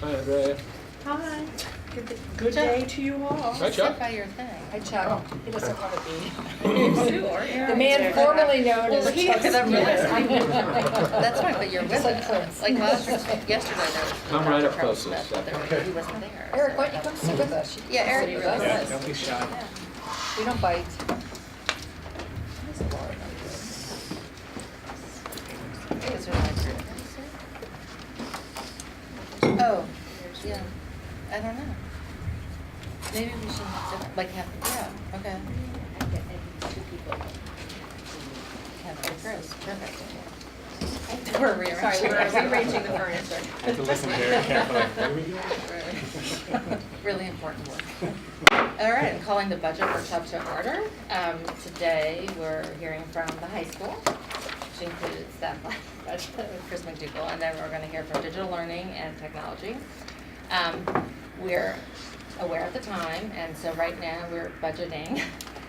Hi, Andrea. Hi. Good day to you all. Hi, Chuck. Sit by your thing. Hi, Chuck. He doesn't want to be. Sue, or Aaron. The man formerly known as Well, he Chuck was Smith. That's right, but you're with Just like us. Prince. Like yesterday, there was. Come right up Charles closest, Smith, yeah. but he wasn't there. Eric, so- why don't you come sit with us? You can Yeah, Eric sit was with with us. us. Don't be shy. Yeah. We don't bite. It was really good. Oh, yeah. I don't know. Maybe we should like have, yeah, okay. Have Chris, perfect. We're rearranging. Sorry, we're rearranging the furniture. I have to listen very carefully. What do we do? Really important work. All right, I'm calling the budget workshop to order. Today, we're hearing from the high school, which includes staff budget with Chris McDougall, and then we're going to hear from digital learning and technology. We're aware of the time, and so right now we're budgeting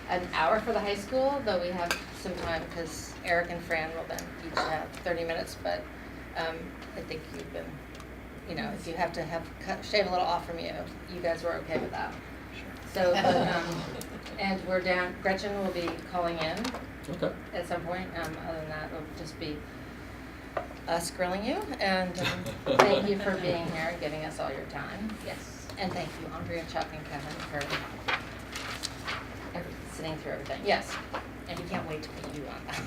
an hour for the high school, though we have some time because Eric and Fran will then each have 30 minutes, but I think you've been, you know, if you have to shave a little off from you, you guys were okay with that. So, and we're down, Gretchen will be calling in Okay. at some point. Other than that, it'll just be us grilling you, and thank you for being here and giving us all your time. Yes, and thank you, Andrea, Chuck, and Kevin for sitting through everything. Yes, and we can't wait to put you on that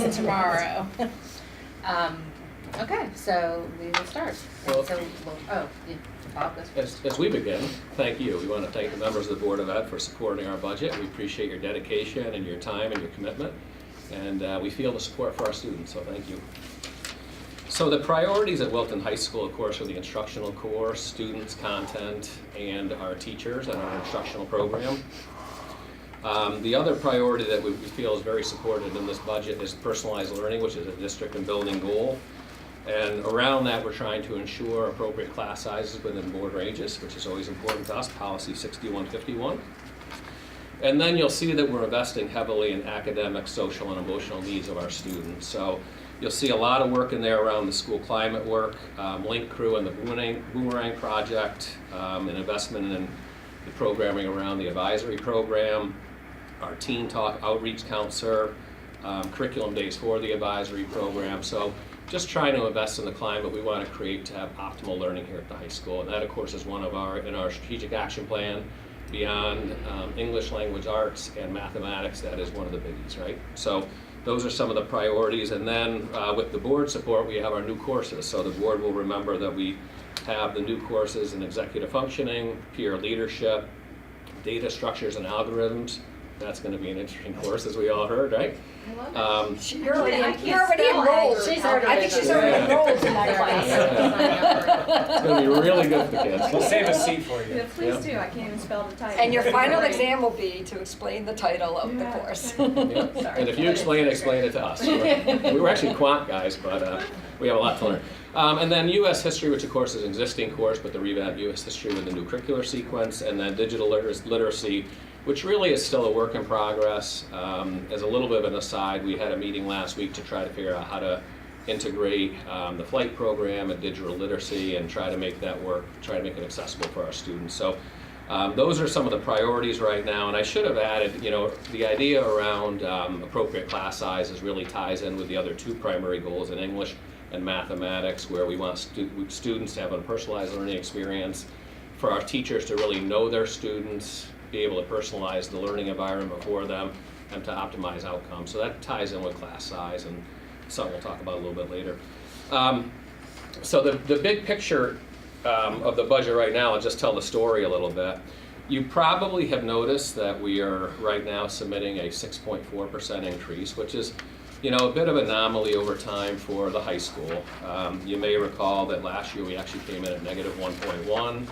since tomorrow. Okay, so we will start. Well, And so, Bob, this As we begin, thank you. We want to thank the members of the Board of Ed for supporting our budget. We appreciate your dedication and your time and your commitment, and we feel the support for our students, so thank you. So the priorities at Wilton High School, of course, are the instructional core, students, content, and our teachers and our instructional program. The other priority that we feel is very supported in this budget is personalized learning, which is a district and building goal. And around that, we're trying to ensure appropriate class sizes within board ranges, which is always important to us, policy 6151. And then you'll see that we're investing heavily in academic, social, and emotional needs of our students. So you'll see a lot of work in there around the school climate work, Link Crew and the Boomerang Project, an investment in the programming around the advisory program, our Teen Talk Outreach Counselor, curriculum days for the advisory program. So just trying to invest in the climate we want to create to have optimal learning here at the high school. And that, of course, is one of in our strategic action plan, beyond English language arts and mathematics, that is one of the biggies, right? So those are some of the priorities. And then with the board support, we have our new courses. So the board will remember that we have the new courses in executive functioning, peer leadership, data structures and algorithms. That's going to be an interesting course, as we all heard, right? I love it. You're already I can't enrolled. spell I think she's already enrolled in that class. It's going to be really good for kids. We'll save a seat for Yeah, you. please do. I can't even spell the title. And your final exam will be to explain the title of the Yeah, course. Yeah. Sorry. And if you explain it to us. We were actually quant guys, but we have a lot to learn. And then U.S. history, which of course is an existing course, but the revamped U.S. history with the new curricular sequence, and then digital literacy, which really is still a work in progress. As a little bit of an aside, we had a meeting last week to try to figure out how to integrate the flight program and digital literacy and try to make that work, try to make it accessible for our students. So those are some of the priorities right now. And I should have added, you know, the idea around appropriate class sizes really ties in with the other two primary goals in English and mathematics, where we want students to have a personalized learning experience, for our teachers to really know their students, be able to personalize the learning environment for them, and to optimize outcomes. So that ties in with class size, and something we'll talk about a little bit later. So the big picture of the budget right now, I'll just tell the story a little bit. You probably have noticed that we are right now submitting a 6.4% increase, which is, you know, a bit of an anomaly over time for the high school. You may recall that last year we actually came in at negative 1.1.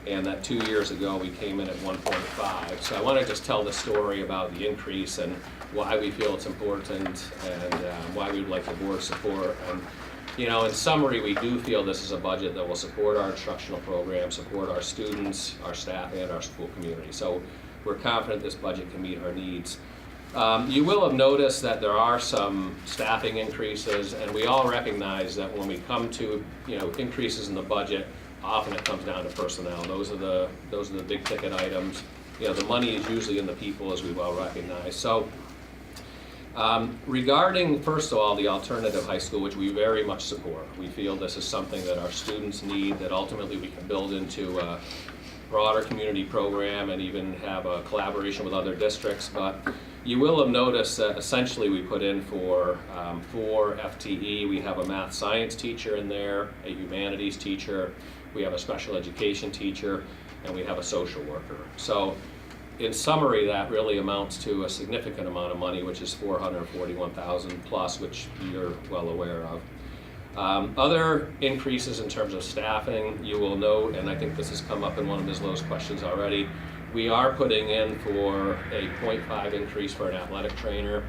and that 2 years ago we came in at 1.5. So I want to just tell the story about the increase and why we feel it's important, and why we would like the board support. And you know, in summary, we do feel this is a budget that will support our instructional program, support our students, our staff, and our school community. So we're confident this budget can meet our needs. You will have noticed that there are some staffing increases, and we all recognize that when we come to, you know, increases in the budget, often it comes down to personnel. Those are the big ticket items. You know, the money is usually in the people, as we well recognize. So regarding, first of all, the alternative high school, which we very much support. We feel this is something that our students need, that ultimately we can build into a broader community program and even have a collaboration with other districts. But you will have noticed that essentially we put in for 4 FTE. We have a math science teacher in there, a humanities teacher, we have a special education teacher, and we have a social worker. So in summary, that really amounts to a significant amount of money, which is $441,000 plus, which you're well aware of. Other increases in terms of staffing, you will note, and I think this has come up in one of Ms. Lowe's questions already, we are putting in for a 0.5 increase for an athletic trainer.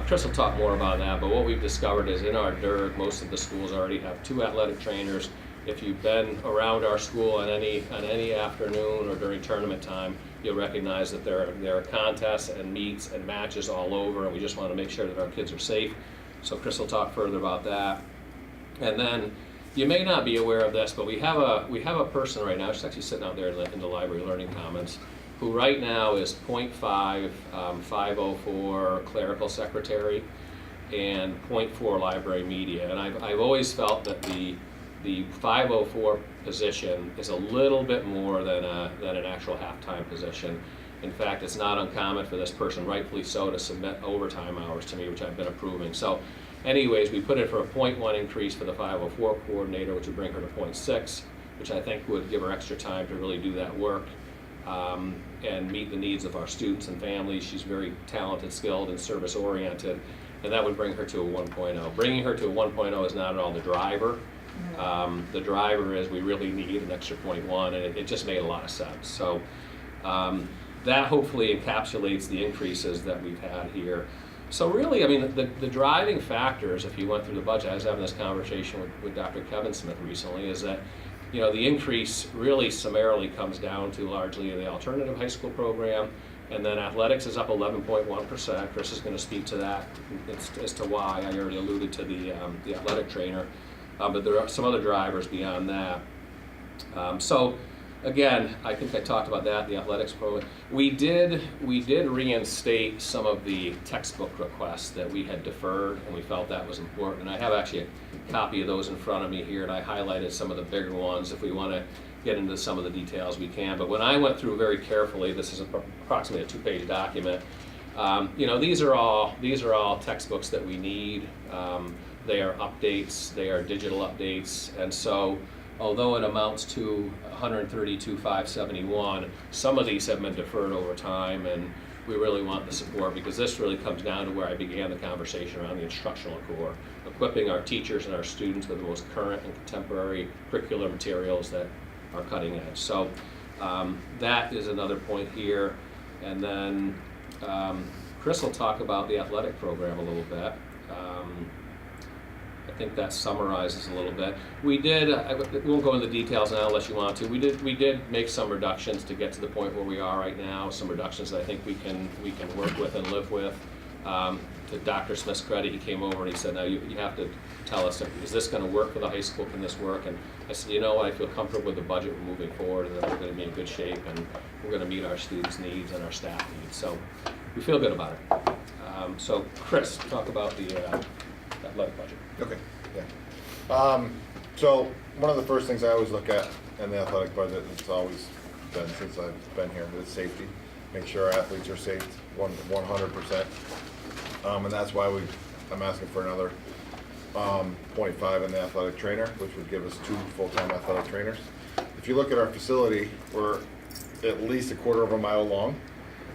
Chris will talk more about that, but what we've discovered is in our DERG, most of the schools already have 2 athletic trainers. If you've been around our school on any afternoon or during tournament time, you'll recognize that there are contests and meets and matches all over, and we just want to make sure that our kids are safe. So Chris will talk further about that. And then you may not be aware of this, but we have a person right now, she's actually sitting out there in the library learning commons, who right now is 0.5, 504 clerical secretary, and 0.4 library media. And I've always felt that the 504 position is a little bit more than an actual half-time position. In fact, it's not uncommon for this person, rightfully so, to submit overtime hours to me, which I've been approving. So anyways, we put in for a 0.1 increase for the 504 coordinator, which would bring her to 0.6, which I think would give her extra time to really do that work and meet the needs of our students and families. She's very talented, skilled, and service-oriented, and that would bring her to a 1.0. Bringing her to a 1.0 is not at all the driver. The driver is we really need an extra 0.1, and it just made a lot of sense. So that hopefully encapsulates the increases that we've had here. So really, I mean, the driving factors, if you went through the budget, I was having this conversation with Dr. Kevin Smith recently, is that, you know, the increase really summarily comes down to largely the alternative high school program, and then athletics is up 11.1%. Chris is going to speak to that as to why. I already alluded to the athletic trainer, but there are some other drivers beyond that. So again, I think I talked about that, the athletics program. We did reinstate some of the textbook requests that we had deferred, and we felt that was important. And I have actually a copy of those in front of me here, and I highlighted some of the bigger ones. If we want to get into some of the details, we can. But when I went through very carefully, this is approximately a 2-page document. You know, these are all textbooks that we need. They are updates, they are digital updates, and so although it amounts to $132,571, some of these have been deferred over time, and we really want the support because this really comes down to where I began the conversation around the instructional core, equipping our teachers and our students with the most current and contemporary curricular materials that are cutting edge. So that is another point here. And then Chris will talk about the athletic program a little bit. I think that summarizes a little bit. We won't go into details now unless you want to. We did make some reductions to get to the point where we are right now. Some reductions that I think we can work with and live with. To Dr. Smith's credit, he came over and he said, "Now you have to tell us, is this going to work for the high school? Can this work?" And I said, "You know what? I feel comfortable with the budget we're moving forward, and that we're going to be in good shape, and we're going to meet our students' needs and our staff needs." So we feel good about it. So Chris, talk about the athletic budget. Okay, yeah. So one of the first things I always look at in the athletic budget, it's always been since I've been here, is safety. Make sure our athletes are safe 100%. And that's why I'm asking for another 0.5 in the athletic trainer, which would give us 2 full-time athletic trainers. If you look at our facility, we're at least a quarter of a mile long,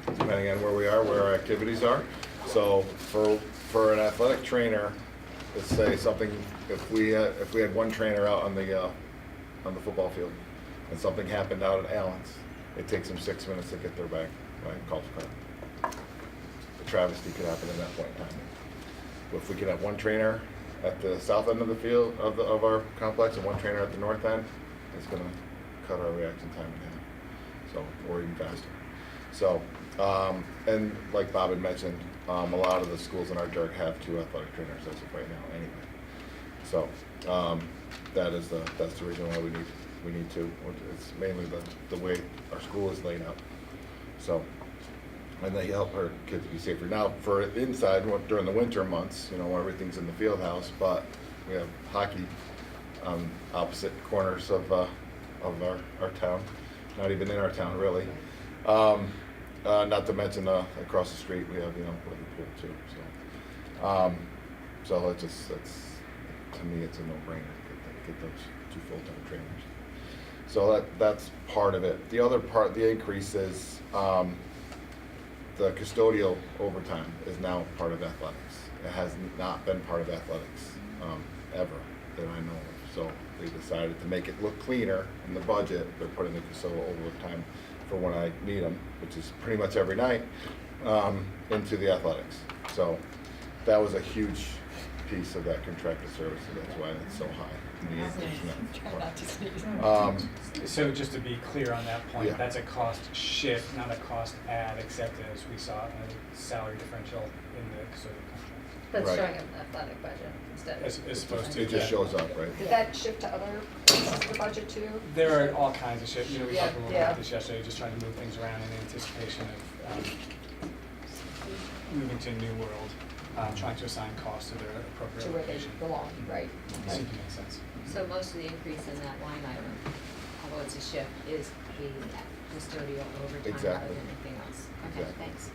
depending on where we are, where our activities are. So for an athletic trainer, let's say something, if we had one trainer out on the football field and something happened out at Allen's, it takes them 6 minutes to get their bag by golf cart. A travesty could happen at that point in time. If we could have one trainer at the south end of the field of our complex and one trainer at the north end, it's going to cut our reaction time in half. So, or even faster. So, and like Bob had mentioned, a lot of the schools in our DERG have 2 athletic trainers as of right now anyway. So that's the reason why we need we need to. It's mainly the way our school is laid out. So, and they help our kids be safer. Now, for inside, during the winter months, everything's in the field house, but we have hockey on opposite corners of our town, not even in our town, really. Not to mention across the street, we have, the pool too, so. So it's to me, it's a no-brainer to get those 2 full-time trainers. So that's part of it. The other part, the increase is, the custodial overtime is now part of athletics. It has not been part of athletics, ever, that I know of. So they decided to make it look cleaner in the budget. They're putting the custodial overtime for when I need them, which is pretty much every night, into the athletics. So that was a huge piece of that contracted service, and that's why it's so high. in the increase in Try not to sneeze. So just to be clear on that point, Yeah. that's a cost shift, not a cost add, except as we saw a salary differential in the custodial contract. But it's Right. showing an athletic budget instead of. As opposed to. It just shows up, right? Did that shift to other pieces of the budget too? There are all kinds of shit, we talked a little Yeah. about this yesterday, just trying to move things around in anticipation of moving to a new world, trying to assign costs to their appropriate To where they location. belong, right? Seemed to make sense. So most of the increase in that line item, although it's a shift, is the custodial overtime rather Exactly. than anything else. Okay, Exactly. thanks.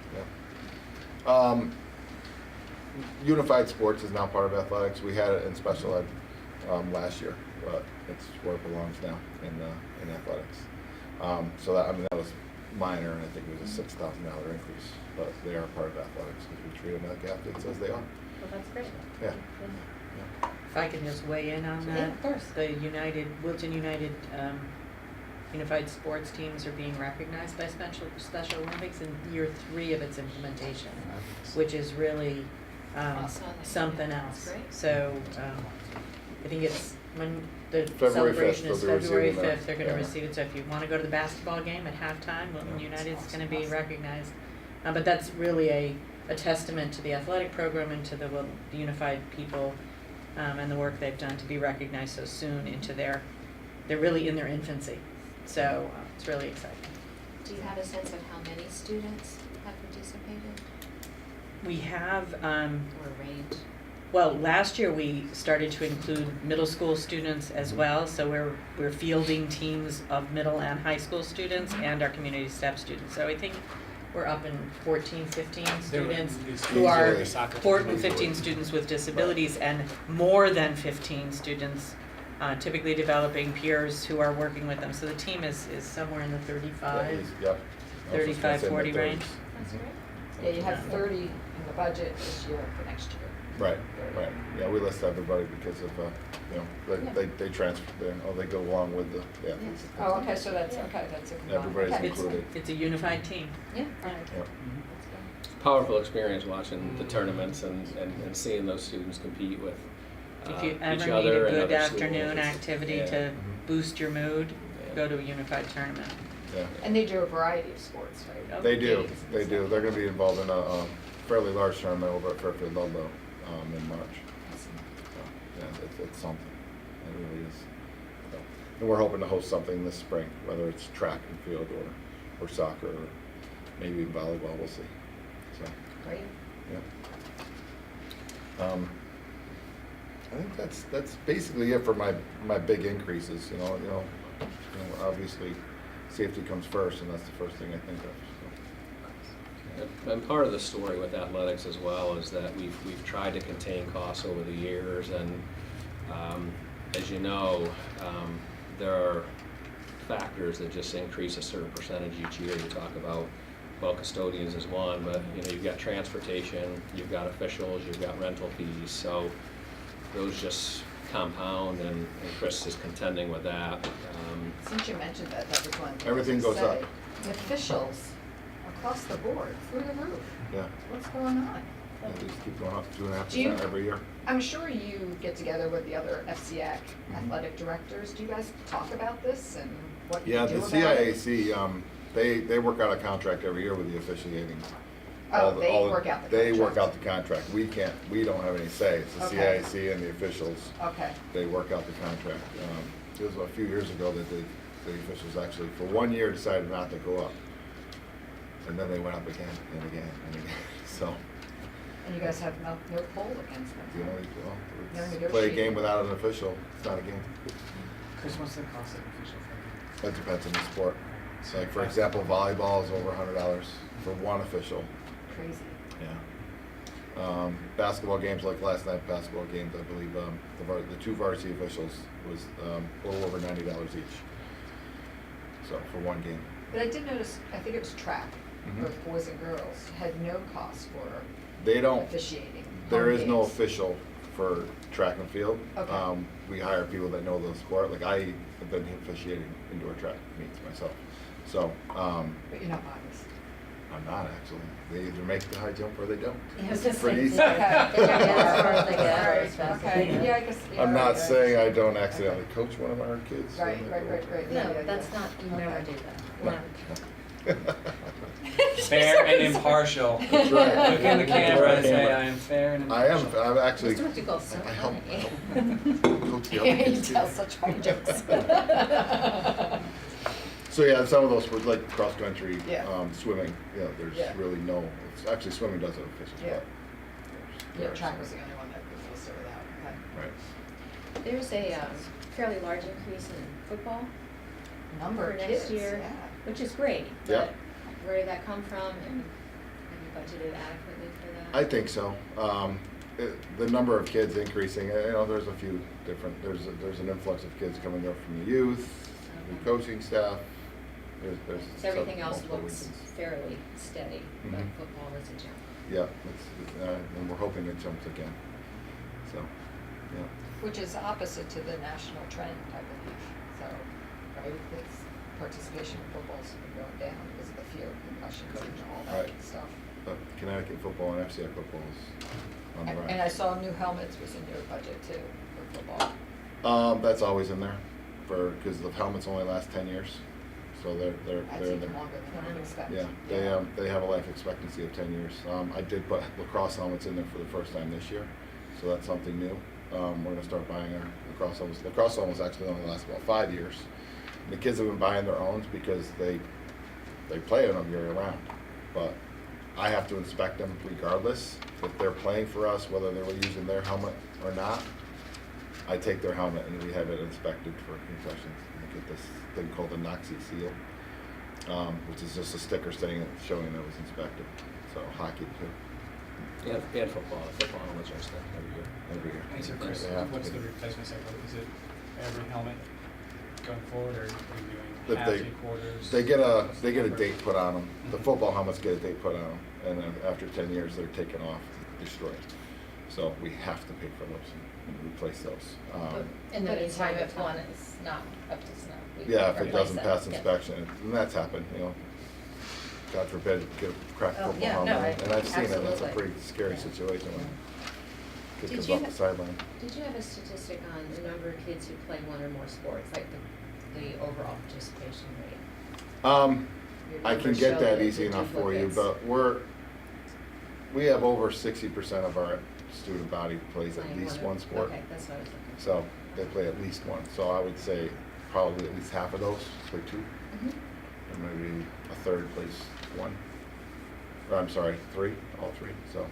Yeah. Unified sports is now part of athletics. We had it in special ed last year, but it's where it belongs now in athletics. So that was minor, and I think it was a $6,000 increase, but they are part of athletics because we treat them like athletes as they are. Well, that's great. Yeah. If I can just weigh in on that. Yeah, of course. The Wilton United Unified Sports teams are being recognized by Special Olympics in year 3 of its implementation, which is really Awesome. something That's else. great. So I think it's when the February 5th, celebration is they'll be February receiving that. 5th, they're gonna Yeah. receive it. So if you wanna go to the basketball game at halftime, Wilton Yeah. United is gonna be recognized. But that's really a testament to the athletic program and to the unified people and the work they've done to be recognized so soon into they're really in their infancy. So it's really exciting. Do you have a sense of how many students have participated We have, or range? well, last year we started to include middle school students as well, so we're fielding teams of middle and high school students and our community step students. So I think we're up in 14, 15 There were students these who are easily soccer 14, teams. 15 students with disabilities and more than 15 students typically developing peers who are working with them. So the team is somewhere in the 35. Yep. 35, 40 range. That's great. Yeah, you have 30 in the budget this year for next year. Right. Yeah, we list everybody because of, they transfer, they go along with the athletes. Oh, okay, so that's a combined. Everybody's Okay. included. It's a unified team. Yeah, all right. Yep. That's good. It's a powerful experience watching the tournaments and seeing those students compete with If you each ever need other a and good other schools. afternoon It's- activity yeah. to Mhm. boost your mood, Yeah. go to a unified tournament. Yeah. And they do a variety of sports, right? They do, Okay. they do. They're gonna be involved in a fairly large tournament over at Fairfield Ludlow, in March. So, yeah, it's something. It really is. So, and we're hoping to host something this spring, whether it's track and field or soccer or maybe even volleyball, we'll see. So, Great. yeah. I think that's basically it for my big increases, obviously, safety comes first, and that's the first thing I think of, so. And part of the story with athletics as well is that we've tried to contain costs over the years, and as you know, there are factors that just increase a certain percentage each year. You talk about, well, custodians is one, but you've got transportation, you've got officials, you've got rental fees, so those just compound, and Chris is contending with that. Since you mentioned that was one thing. Everything goes up. The officials across the board, through the roof. Yeah, What's going on? and they just keep going up 2.5% Do you- every year. I'm sure you get together with the other FCAC Mm-hmm. athletic directors. Do you guys talk about this and what you Yeah, do the about it? CIAC, they work out a contract every year with the officiating. Oh, All the- they all the- work out the They work contract. out the contract. We don't have any say. It's the Okay. CIAC and the officials. Okay, They work out the contract. it was a few years ago that the officials actually, for 1 year, decided not to go up. And then they went up again and again and again, so. And you guys have no pull against The them. only, well, They're it's play a negotiating. game without an official, it's not a game. Chris, what's the cost of an official for That depends on the sport. you? Like, for example, volleyball is over $100 for one official. Crazy. Yeah. Basketball games, like last night, basketball games, I believe, the two varsity officials was a little over $90 each. So, for one game. But I did notice, I think it was track, Mhm. both boys and girls, had no cost for They don't, officiating. there home is no games. official for track and field. Okay. We hire people that know the sport, like I have been officiating indoor track meets myself. So, But you're not biased. I'm not actually. They either make the high jump or they don't. Yeah, I was It's gonna pretty say, easy. yeah, as far as they get, or Alright, as fast as they okay, get. yeah, I guess, yeah. I'm not right, saying right. I don't accidentally coach one of our kids. Right, right, right. Yeah, No, yeah, that's yeah. not, you never do that. No. Fair and impartial. That's right. Look in the camera and say, I am fair and I am, impartial. I'm actually. Mr. McDougall's so I help funny. coach the other You kids too. tell such hard jokes. So yeah, some of those sports like cross country, Yeah. swimming, Yeah. there's really no, it's actually swimming does have officials, Yeah. but. Yeah, there are track some. was the only one that was listed without, okay. Right. There's a fairly large increase in football Number for of next kids, year, yeah. which is great. Yeah. But where did that come from, and have you budgeted adequately for that? I think so. The number of kids increasing, there's a few different, there's an influx of kids coming up from the youth, the coaching staff. There's So everything some- else multiple looks reasons. fairly steady, but Mhm. football is a jump. Yeah, and we're hoping it jumps again. So, yeah. Which is opposite to the national trend, I believe. So, right, it's participation in football's been going down because of the fear of concussions and all that Right. stuff. But Connecticut football and FCI football is on the rise. And I saw new helmets was in your budget too, for football. That's always in there because the helmets only last 10 years. So they're That's in even there. longer than I would expect. Yeah, they have a life expectancy of 10 years. I did put lacrosse helmets in there for the first time this year, so that's something new. We're gonna start buying our lacrosse helmets. Lacrosse helmets actually only last about 5 years. The kids have been buying their own because they play in them year round. But I have to inspect them regardless. If they're playing for us, whether they were using their helmet or not, I take their helmet and we have it inspected for concussions. I get this thing called the Noxie seal, which is just a sticker showing that it was inspected. So hockey too, And football. Football helmets are stuck every year. every year. And so Chris, They have to what's be. the replacement cycle? Is it every helmet going forward, or are you doing That half, they- 3/4? They get a date put on them. The football helmets get a date put on them, and then after 10 years, they're taken off, destroyed. So we have to pay for those and replace those. In the But it's meantime, over if one time. is not up to snuff, we Yeah, can if it replace doesn't it. pass Yeah. inspection, and that's happened, God forbid, get a cracked Oh, football yeah, no, helmet, and I've seen it, it's a absolutely. pretty scary Yeah. situation when kid Did comes you off the have- sideline. Did you have a statistic on the number of kids who play one or more sports, like the overall participation rate? Your I can numbers get show that the easy enough for you, duplicates. but we have over 60% of our student body plays at Playing least or- one sport. Okay, that's what I was looking for. So they play at least one. So I would say probably at least half of those play two, Mhm. and maybe a third plays one. Or I'm sorry, three, all three. So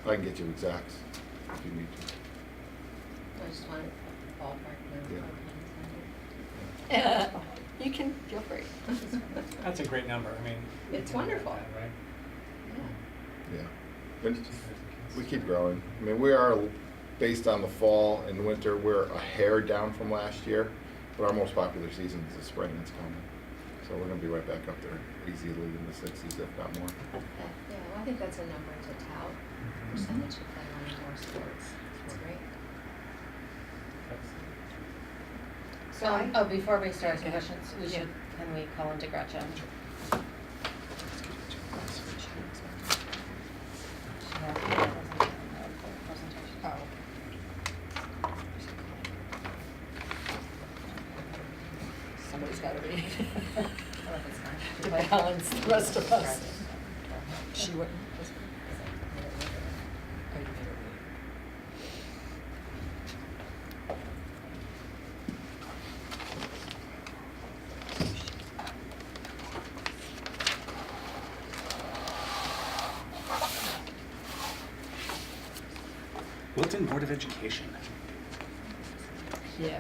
I can get you exacts if you need to. I just wanted a ballpark number. Yeah. You can, feel free. That's a great number, I mean. It's you can live with wonderful. that, right? Yeah. Yeah. And we keep growing. I mean, we are, based on the fall and winter, we're a hair down from last year, but our most popular season is the spring that's coming. So we're gonna be right back up there easily in the 60s, if not more. Yeah, well, I think that's a number to tout, percentage who play one or more sports. That's great. So Before we start Okay. questions, can we call into Gretchen? She has a presentation. Oh. Somebody's gotta read. Oh, that's fine. To balance the rest of us. She wouldn't. Oh, you made her Grafton Board of Education. Yeah.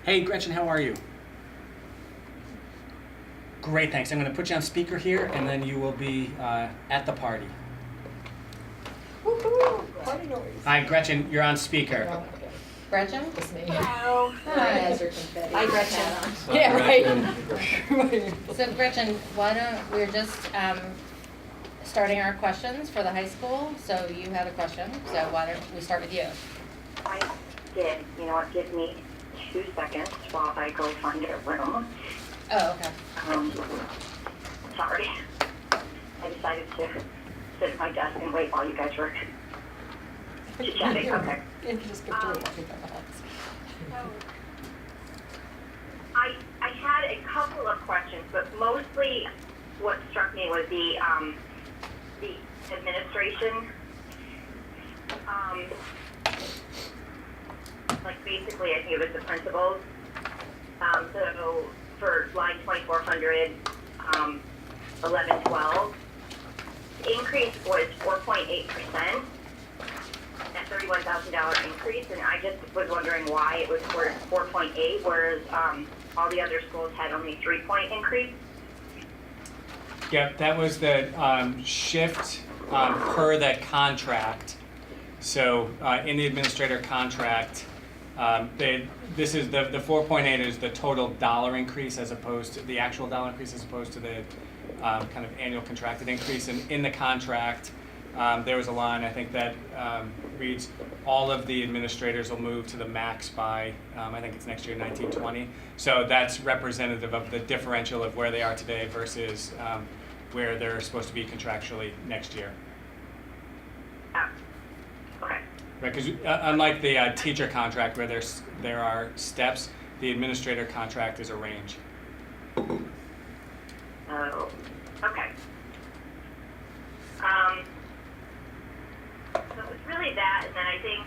Hey, Gretchen, how are you? Great, thanks. I'm going to put you on speaker here, and then you will be at the party. Woo-hoo, party noise. Hi, Gretchen, you're on speaker. Oh, okay. Gretchen? It's me. Hello. Hi. Has your confetti. Hi, Gretchen. Hi, Yeah, Gretchen. right. So Gretchen, why don't, we're just starting our questions for the high school, so you have a question, so why don't we start with you? I did. You know what? Give me 2 seconds while I go find a room. Oh, okay. Sorry. I decided to sit at my desk and wait while you guys were chit-chatting. Okay. You can just get to it. I had a couple of questions, but mostly what struck me was the administration. Like basically, I think it was the principals. So for line 2400, 1112, the increase was 4.8%. That $31,000 increase, and I just was wondering why it was 4.8, whereas all the other schools had only 3-point increase. Yep, that was the shift per that contract. So in the administrator contract, this is the 4.8 is the total dollar increase as opposed to the actual dollar increase as opposed to the kind of annual contracted increase. And in the contract, there was a line I think that reads all of the administrators will move to the max by I think it's next year 1920. So that's representative of the differential of where they are today versus where they're supposed to be contractually next year. Okay. Right, because unlike the teacher contract where there are steps, the administrator contract is a range. Oh, okay. So it was really that, and then I think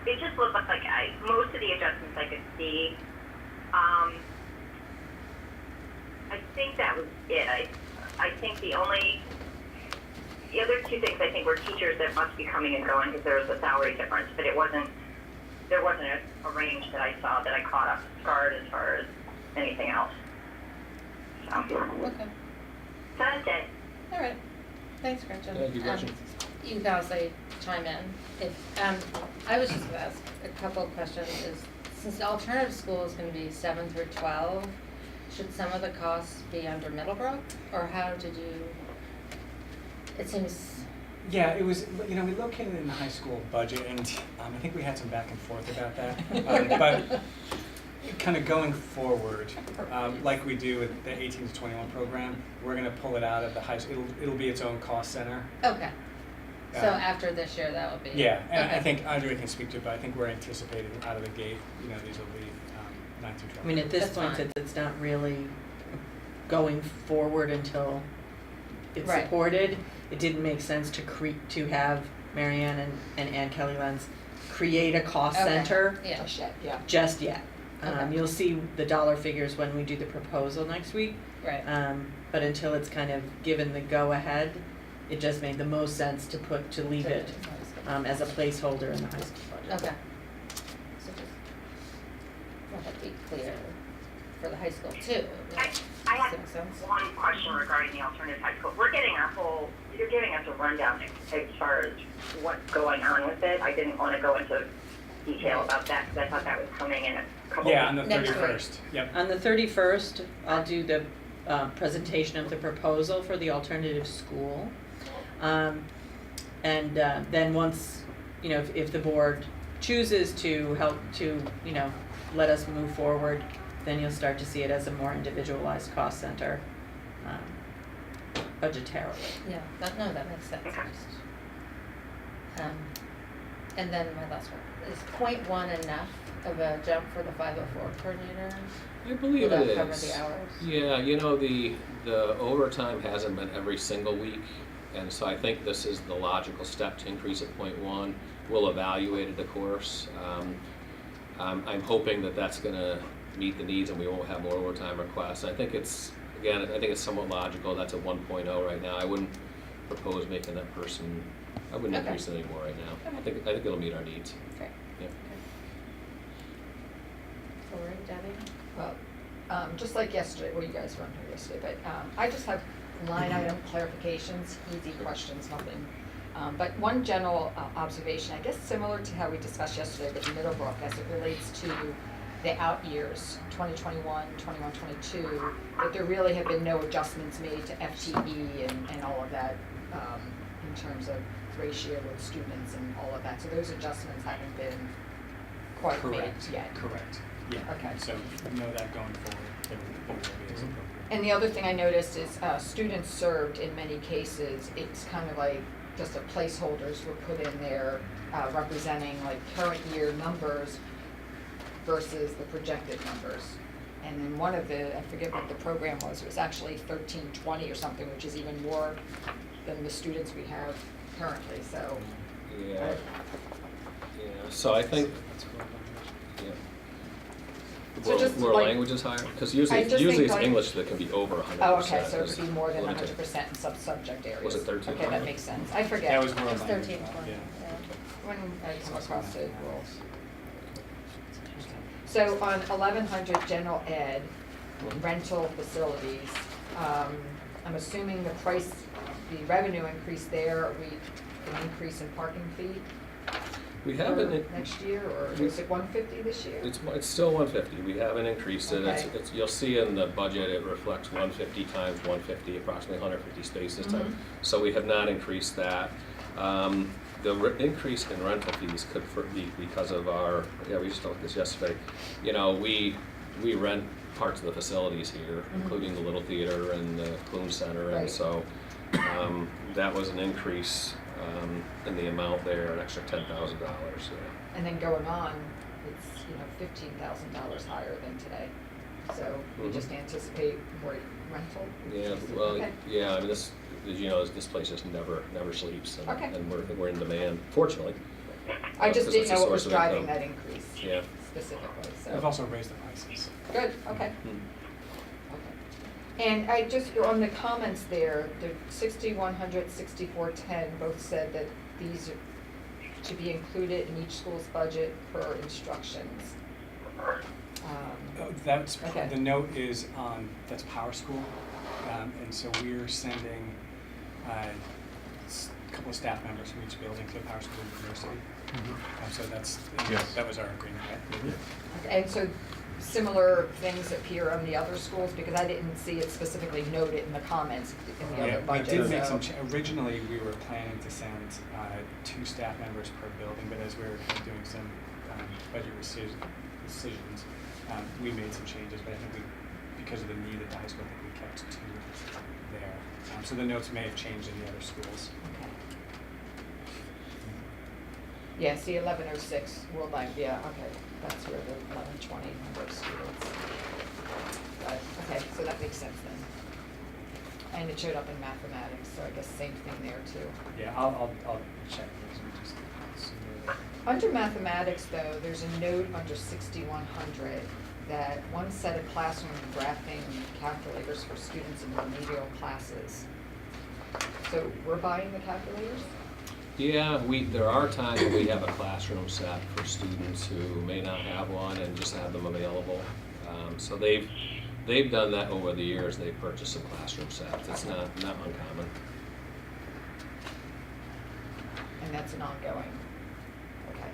it just looked like most of the adjustments I could see. I think that was it. I think the other two things I think were teachers that must be coming and going because there was a salary difference, but there wasn't a range that I saw that I caught off guard as far as anything else. So Okay. that's it. All right. Thanks, Gretchen. Thank you, Gretchen. You can also chime in. If I was just going to ask a couple of questions. Since the alternative school is going to be 7 through 12, should some of the costs be under Middlebrook, or how did you? It seems. Yeah, it was, we located it in the high school budget, and I think we had some back and forth about that. But kind of going forward, like we do with the 18 to 21 program, we're going to pull it out of the high school. It'll be its own cost center. Okay. So after this year, that will be. Yeah, and okay. I think Andre can speak to it, but I think we're anticipating out of the gate, these will be 9 through 12. I mean, at this That's point, fine. it's not really going forward until it's Right. supported. It didn't make sense to have Marianne and Ann Kelly Lenz create a cost Okay. center Yeah. Yeah. just yet. Okay. You'll see the dollar figures when we do the proposal next week. Right. But until it's kind of given the go-ahead, it just made the most sense to leave it as a placeholder in the high school budget. Okay. So just let that be clear for the high school too. I had Does that make sense? one question regarding the alternative high school. You're giving us a rundown as far as what's going on with it. I didn't want to go into detail about that because I thought that was coming in a couple Yeah, on the weeks. Next 31st. Yep. On the 31st, I'll do the presentation of the proposal for the alternative school. Then once, if the board chooses to help to, let us move forward, then you'll start to see it as a more individualized cost center, budgetarily. Yeah, that makes sense. Okay. And then my last one, is 0.1 enough of a jump for the 504 coordinator? I believe Will it that cover is. the hours? Yeah, the overtime hasn't been every single week, and so I think this is the logical step to increase at 0.1. We'll evaluate it, of course. I'm hoping that that's going to meet the needs and we won't have more overtime requests. I think it's somewhat logical. That's a 1.0 right now. I wouldn't propose making that person, I wouldn't Okay. increase it anymore right now. I Okay. think it'll meet our needs. Great. Yeah. Lori, Debbie? Well, just like yesterday, well, you guys weren't here yesterday, but I just have line item clarifications, easy questions, nothing. But one general observation, I guess similar to how we discussed yesterday with Middlebrook as it relates to the out years, 2021, 21, 22, that there really have been no adjustments made to FTE and all of that in terms of ratio of students and all of that. So those adjustments haven't been quite made Correct, yet. correct, yeah. Okay. So know that going forward, there will be as appropriate. And the other thing I noticed is students served in many cases, it's kind of like just a placeholders were put in there representing like current year numbers versus the projected numbers. And then one of the, I forget what the program was, it was actually 1320 or something, which is even more than the students we have currently, so. Yeah. Yeah, so I think, yeah. So just Were like- language is higher? Because I usually just think it's like- English that can be over 100%. Oh, okay, so it would be more than Limited. 100% in subject areas. Was it 13? Okay, that makes sense, I forget. That was world It's language, 1320, yeah. When I come across the rules. yeah. So on 1100 general ed, Mhm. rental facilities, I'm assuming the price, the revenue increase there, are we an increase in parking fee We for haven't, next year, or is it 150 this year? it's still 150. We haven't increased it. Okay. You'll see in the budget, it reflects 150 times 150, approximately 150 spaces Mhm. times. So we have not increased that. The increase in rental fees could be because of our, we just talked this yesterday. You know, we rent parts of the facilities here, Mhm. including the Little Theater and the Clune Center, and Right. so that was an increase in the amount there, an extra $10,000. And then going on, it's, $15,000 higher than today. So we Mhm. just anticipate more rental? Yeah, well, Okay. yeah, I mean, this, as you know, this place just never sleeps, Okay. and we're in demand, fortunately. I just 'cause didn't it's a know what was source of driving income. that increase Yeah. specifically, so. They've also raised the prices. Good, okay. Hmm. Okay. And I just, on the comments there, the 6100, 6410 both said that these are to be included in each school's budget per instructions. That's, Okay. the note is on, that's Power School, and so we're sending a couple of staff members from each building to Power School University. So that's, Yes. that was our agreement, right? And so similar things appear on the other schools, because I didn't see it specifically noted in the comments in the Yeah, other we budget, did make so- some, originally, we were planning to send 2 staff members per building, but as we were kind of doing some budget decisions, we made some changes, but I think because of the need at the high school, I think we kept 2 there. So the notes may have changed in the other schools. Okay. Yeah, see 1106, World Life, yeah, okay, that's where the 1120 number of students. But, okay, so that makes sense then. And it showed up in mathematics, so I guess same thing there too. Yeah, I'll check those, we just submitted it. Under mathematics though, there's a note under 6100 that one set of classroom graphing calculators for students in remedial classes. So we're buying the calculators? Yeah, there are times when we have a classroom set for students who may not have one and just have them available. So they've done that over the years. They've purchased some classroom sets. It's not uncommon. And that's an ongoing, okay.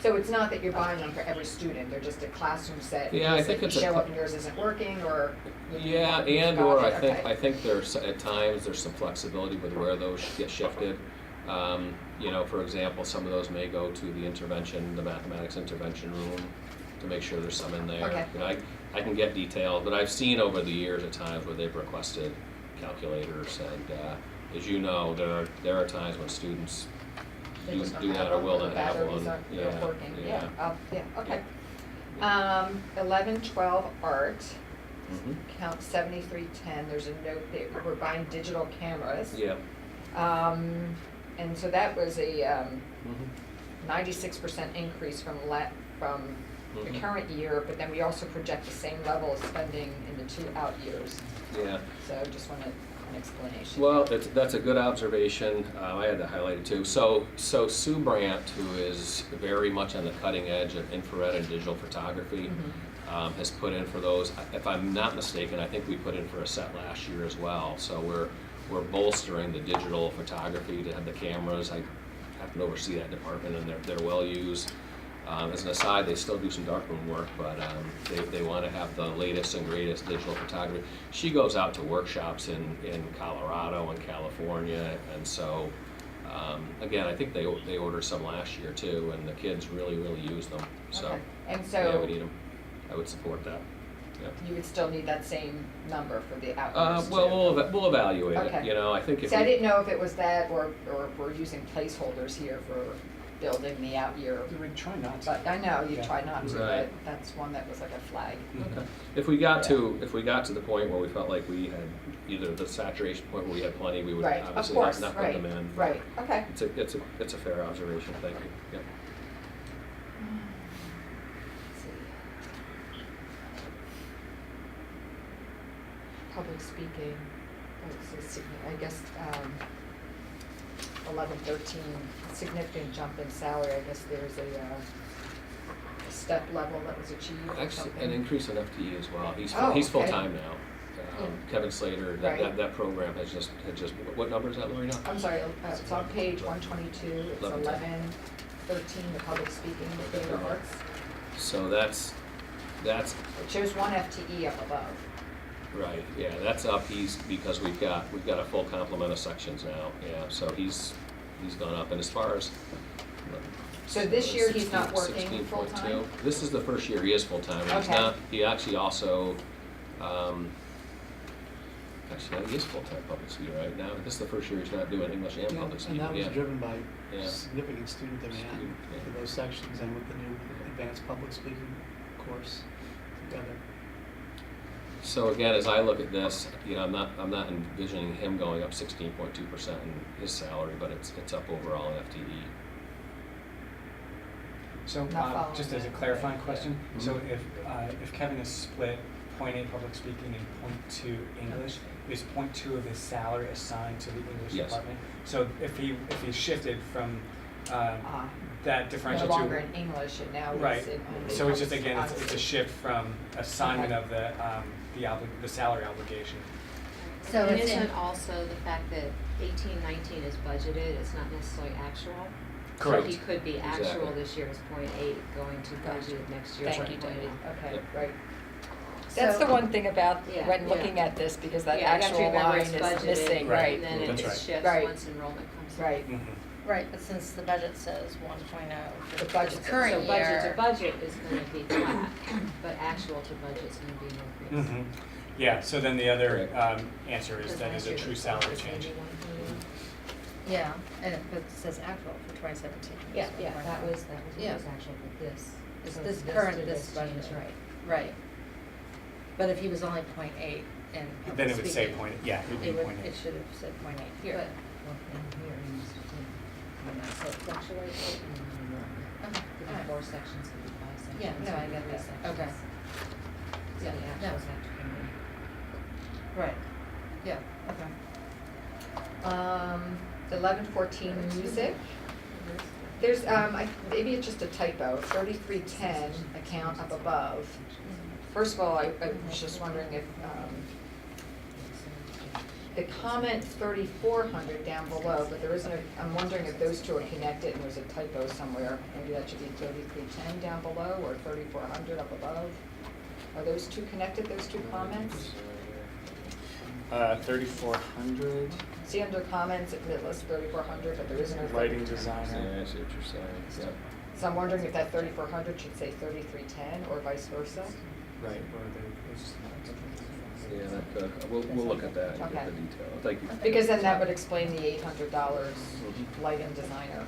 So it's not that you're buying them for every student, they're just a classroom set? Yeah, I because think if it's you a show cl- up and yours isn't working, or? Yeah, and or I think Okay. there's at times there's some flexibility with where those get shifted. You know, for example, some of those may go to the mathematics intervention room to make sure there's some in there. Okay. You know, I can get details, but I've seen over the years at times where they've requested calculators, and as you know, there are times when students They just don't do have not or them, will or not have batteries one. aren't Yeah, working, yeah. yeah, okay. 1112 art, Mhm. count 7310, there's a note there, we're buying digital cameras. Yeah. And so that was a Mhm. 96% increase from the Mhm. current year, but then we also project the same level of spending in the 2 out years. Yeah. So just want to an explanation. Well, that's a good observation. I had that highlighted too. So Sue Brandt, who is very much on the cutting edge of infrared and digital photography, has put in for those. If I'm not mistaken, I think we put in for a set last year as well. So we're bolstering the digital photography to have the cameras. I happen to oversee that department, and they're well used. As an aside, they still do some darkroom work, but they want to have the latest and greatest digital photography. She goes out to workshops in Colorado and California, and so again, I think they ordered some last year too, and the kids really use them. So Okay. And yeah, we so need them. I would support that. Yeah. you would still need that same number for the outdoors Well, too? we'll evaluate Okay. it. You know, I think if See, I we, didn't know if it was that or we're using placeholders here for building the out year. We would try not to. But I know you Yeah. try not to, Right. but that's one that was like a flag. Mhm. okay. If we got to the point where we felt like we had either the saturation point where we had plenty, we would Right, of obviously course, not put right, them in. right, okay. It's a fair observation. Thank you. Yep. Let's see. Public speaking, I guess, 11, 13, significant jump in salary. I guess there's a step level that was achieved or Actually, something. an increase in FTE as well. He's Oh, he's okay. full time now. Kevin Slater, Right. that program had just what number is that, Lori, now? I'm sorry, it's on page 122, it's 11, 11, 13, the public speaking, the theater arts. So that's It shows one FTE up above. right. Yeah, that's up. Because we've got a full complement of sections now. Yeah, so he's gone up. And as far as So this year he's not 16 working 16.2. full-time? This is the first year he is full time. He's Okay. not. He actually also. Actually, he is full-time public speaker right now. This is the first year he's not doing English and public And speaking. that was Yeah. driven by Yeah. significant student demand Student, yeah. for those sections and with the new advanced public speaking course together. So again, as I look at this, you know, I'm not envisioning him going up 16.2% in his salary, but it's up overall in FTE. So, Not following just as a that. clarifying question, Yeah. so if Kevin is split 0.8 public speaking and 0.2 English, is 0.2 of his salary assigned to the English Yes. department? So if he shifted from Ah, that no differential longer to in English and now right, he's in. so it's just again it's a shift from assignment Okay. of the salary obligation. So And isn't isn't- also the fact that 18-19 is budgeted, it's not necessarily actual? Correct. So he could be actual Exactly. this year is 0.8, going to budget next year is Thank you, 0.8. Debbie, okay, Yep. right. That's the one thing about Yeah, when yeah. looking at this, because that Yeah, I got to actual remember line it's is budgeted, missing, Right. right, And then That's it right. shifts Right. once enrollment comes in. right. Mhm. Right, but since the budget says 1.0 for The budget- the current So year. budget to budget is gonna be flat, but actual to budget's gonna be an increase. Mhm. Yeah, so then the other Right. answer is Because that last is a year true the salary budget was change. maybe 1.1. Yeah, but it says actual for 2017. Yeah, yeah, that was Yeah. what was actual, but this. so This to current, this change, budget. right. Right. But if he was only 0.8 in public Then it would say speaking, point, yeah, it would be It would, point it should have said 0.8 here. But, well, in here, it needs to be, when I said fluctuate, and then Okay, could be alright. 4 sections, could be 5 sections. Yeah, no, I could be get 3 that. sections. Okay. So Yeah, the no. actuals have to come in. Right, yeah, okay. 1114 music. There's, maybe it's just a typo, 3310 account up above. First of all, I was just wondering if, the comment 3400 down below, but there isn't a, I'm wondering if those two are connected and there's a typo somewhere. Maybe that should be 3310 down below or 3400 up above. Are those two connected, those two comments? 3,400, See under comments, it lists 3400, but there isn't a. lighting Yeah, designer. I see what you're saying. Yeah. So I'm wondering if that 3400 should say 3310 or vice versa? Right. Yeah, that could. We'll look at that and Okay. get the detail. Thank you. Because then that would explain the $800 Mhm. lighting designer.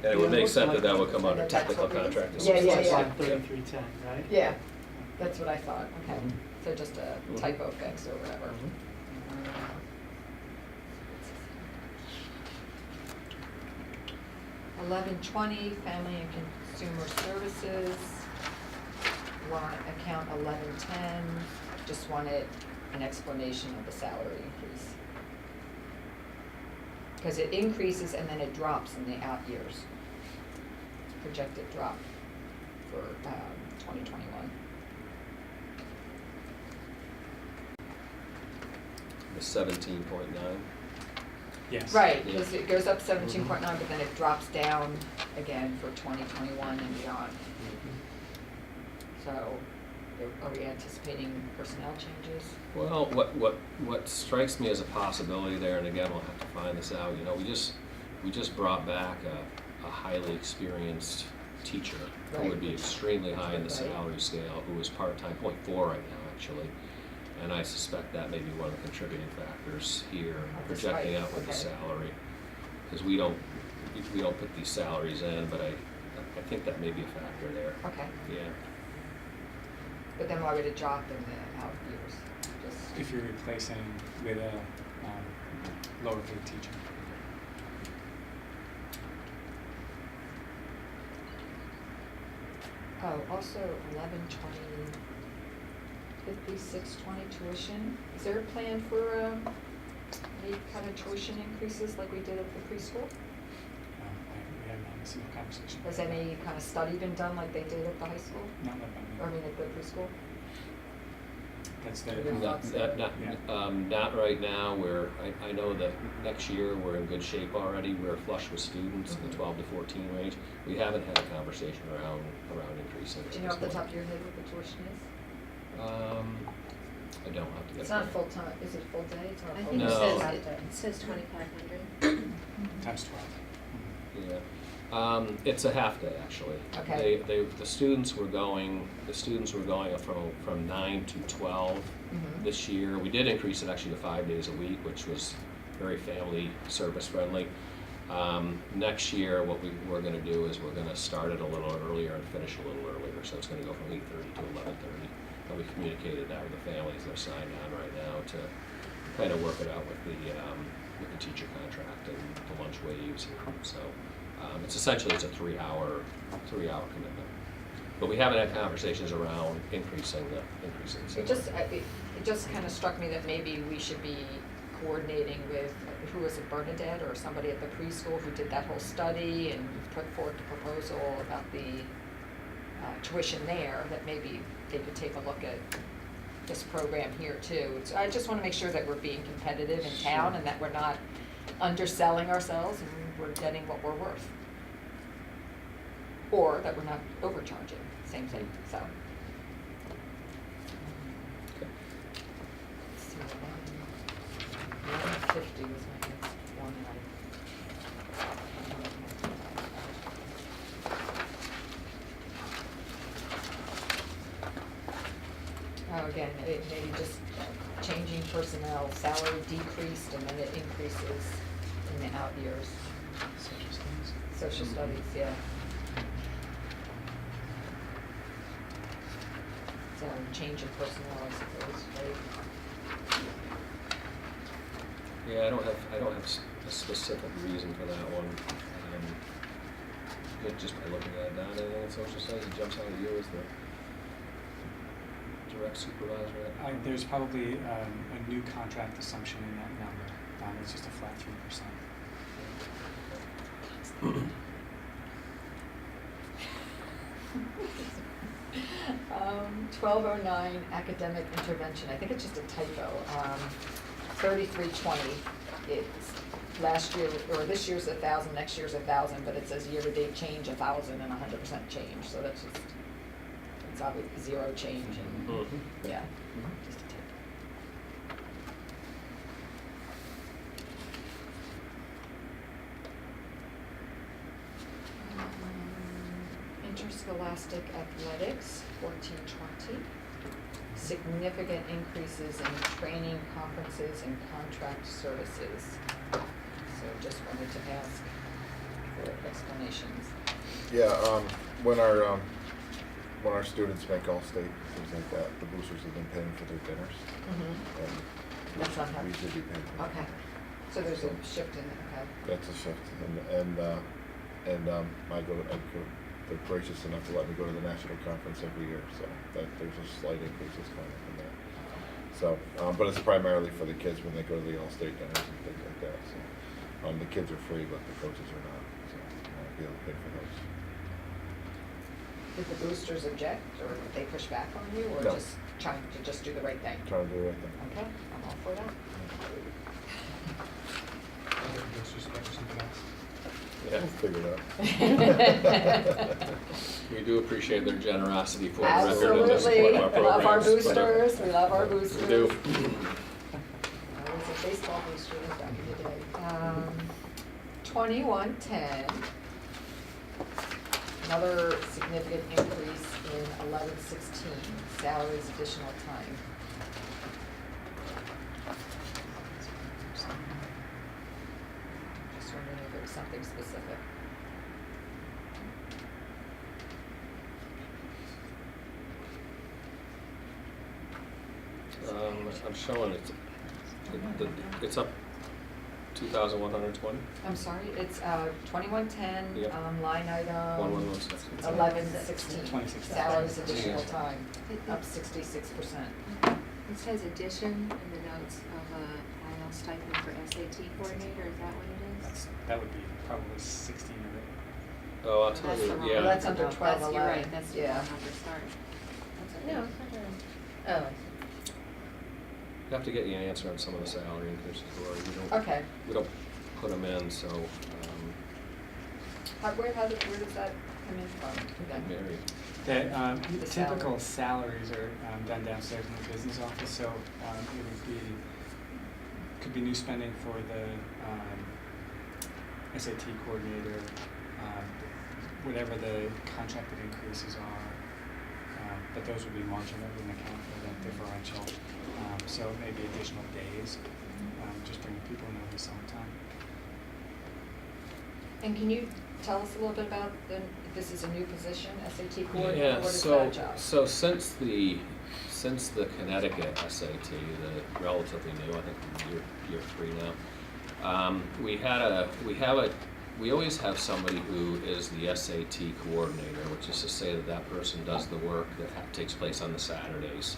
And it would make sense that would come under That's technical what we- contract. Yeah, yeah, It's yeah. like 3310, right? Yeah, that's what I thought, okay. Mhm. So just a Mhm. typo fix or whatever. Mhm. 1120, family and consumer services. Line, account 1110, just wanted an explanation of the salary increase. Because it increases and then it drops in the out years. Projected drop for 2021. The 17.9. Yes. Right, because it goes up 17.9, but then it drops down again for 2021 and beyond. So, are we anticipating personnel changes? Well, what strikes me as a possibility there, and again, we'll have to find this out, you know, we just brought back a highly experienced teacher who would be Right. extremely high in the Right. salary scale, who is part-time, 0.4 right now, actually. And I suspect that may be one of the contributing factors here, Of the projecting spike, out with the okay. salary. Because we don't put these salaries in, but I think that may be a factor there. Okay, Yeah. but then why would it drop in the out years? Just, If you're replacing with a lower paid teacher. oh, also 1120, 5620 tuition. Is there a plan for any kind of tuition increases like we did at the preschool? We haven't had a single conversation. Has any kind of study been done like they did at the high school? Not like Or I that. mean at the preschool? That's Your the, thoughts? Not right now. I know that next year we're in good shape already. We're flush with students in the 12 to 14 range. We haven't had a conversation around increasing. Do you know off the top of your head what the tuition is? I don't have to get. It's not full time, is it full day? It's not I full think No. it says 2,500. times 12. Yeah. It's a half day, actually. Okay. The students were going from 9 to 12 Mhm. this year. We did increase it actually to 5 days a week, which was very family service friendly. Next year, what we're gonna do is we're gonna start it a little earlier and finish a little earlier, so it's gonna go from 8:30 to 11:30. And we communicated that with the families, they're signed on right now to kind of work it out with the teacher contract and the lunch waves, so. It's essentially, it's a 3-hour commitment. But we haven't had conversations around increasing the It just kind of struck me that maybe we should be coordinating with, who was it, Bernadette or somebody at the preschool who did that whole study and put forth the proposal about the tuition there, that maybe they could take a look at this program here too. So I just want to make sure that we're being competitive in town and that we're not underselling ourselves and we're getting what we're worth. Or that we're not overcharging, same thing, so. Let's see, 1150 was my next one, and oh, again, it maybe just changing personnel, salary decreased and then it increases in the out years. Social studies. Social studies, yeah. So change in personnel, I suppose, right? Yeah, I don't have a specific reason for that one. Just by looking at it, Don, anything in social studies that jumps out at you as the direct supervisor? There's probably a new contract assumption in that number. It's just a flat 3%. 1209 academic intervention, I think it's just a typo. 3320, it's last year, or this year's 1,000, next year's 1,000, but it says year-to-date change 1,000 and 100% change, so that's just, it's obviously zero change and, Mhm. yeah, just a typo. Interscholastic athletics, 1420. Significant increases in training, conferences, and contract services. So just wanted to ask for explanations. Yeah, when our students make All-State, things like that, the boosters have been paying for their dinners. And That's not how. we should be paying for that. Okay, so there's a shift in, okay. That's a shift, they're gracious enough to let me go to the national conference every year, so that there's a slight increase that's coming from that. So, but it's primarily for the kids when they go to the All-State dinners and things like that, so. The kids are free, but the coaches are not, so I'll be able to pay for those. Did the boosters object, or did they push back on you, or No. just trying to just do the right thing? Trying to do the right thing. Okay, I'm all for that. Yeah, We'll figure it out. we do appreciate their generosity for the record and the Absolutely, support of our love our programs. but, boosters, we love our boosters. We do. I was a baseball booster back in the day. 2110. Another significant increase in 1116, salaries additional time. Just wondering if there's something specific. I'm showing it, it's up 2,120. I'm sorry, it's 2110, Yep. line item 1116. 1116, 26. salaries additional time, up 66%. It says addition in the notes of a IL stipend for SAT coordinator, is that what it is? That would be probably 16 of it. Oh, I'll tell That's you, the wrong yeah. Well, that's under number. 12, You're right, 11. that's the Yeah. wrong number, sorry. That's okay. No, it's not oh. We have to get you an answer on some of the salary increases, Lori. Okay, We don't put them in, so, where does that come in from? then? Mary. The The typical salaries are done downstairs in the business office, so it would be, could be new spending for the SAT coordinator, whatever the contracted increases are, but those would be marginal, wouldn't account for that differential. So maybe additional days, just bringing people in over the summertime. And can you tell us a little bit about this is a new position, SAT coordinator, Yeah, what is so, that job? so since the Connecticut SAT, the relatively new, I think year 3 now, we always have somebody who is the SAT coordinator, which is to say that that person does the work that takes place on the Saturdays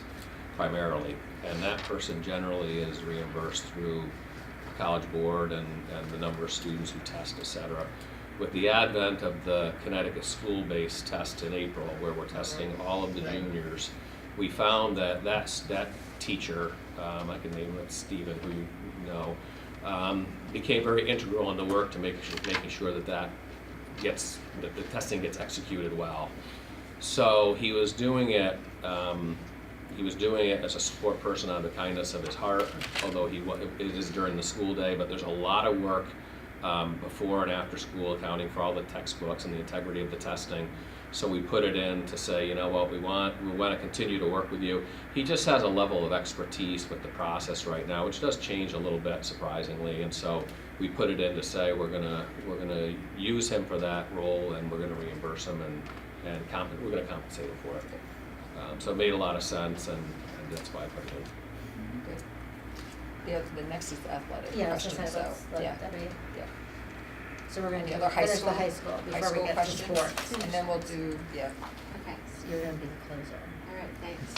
primarily, and that person generally is reimbursed through College Board and the number of students who test, et cetera. With the advent of the Connecticut school-based test in April, where we're testing all of the juniors, we found that that teacher, I can name it Stephen, who you know, became very integral in the work to making sure that the testing gets executed well. So he was doing it. He was doing it as a support person out of the kindness of his heart, although it is during the school day, but there's a lot of work before and after school, accounting for all the textbooks and the integrity of the testing. So we put it in to say, you know what, we want to continue to work with you. He just has a level of expertise with the process right now, which does change a little bit, surprisingly, and so we put it in to say we're gonna use him for that role, and we're gonna reimburse him and we're gonna compensate him for it. So it made a lot of sense, and that's why I put it in. Good. The next is the athletic Yeah, question, that's, so, yeah. yeah. So we're gonna The do other high finish school, the high school before we get to questions, sports. and then we'll do, yeah. Okay, So you're gonna be the closer. all right, thanks.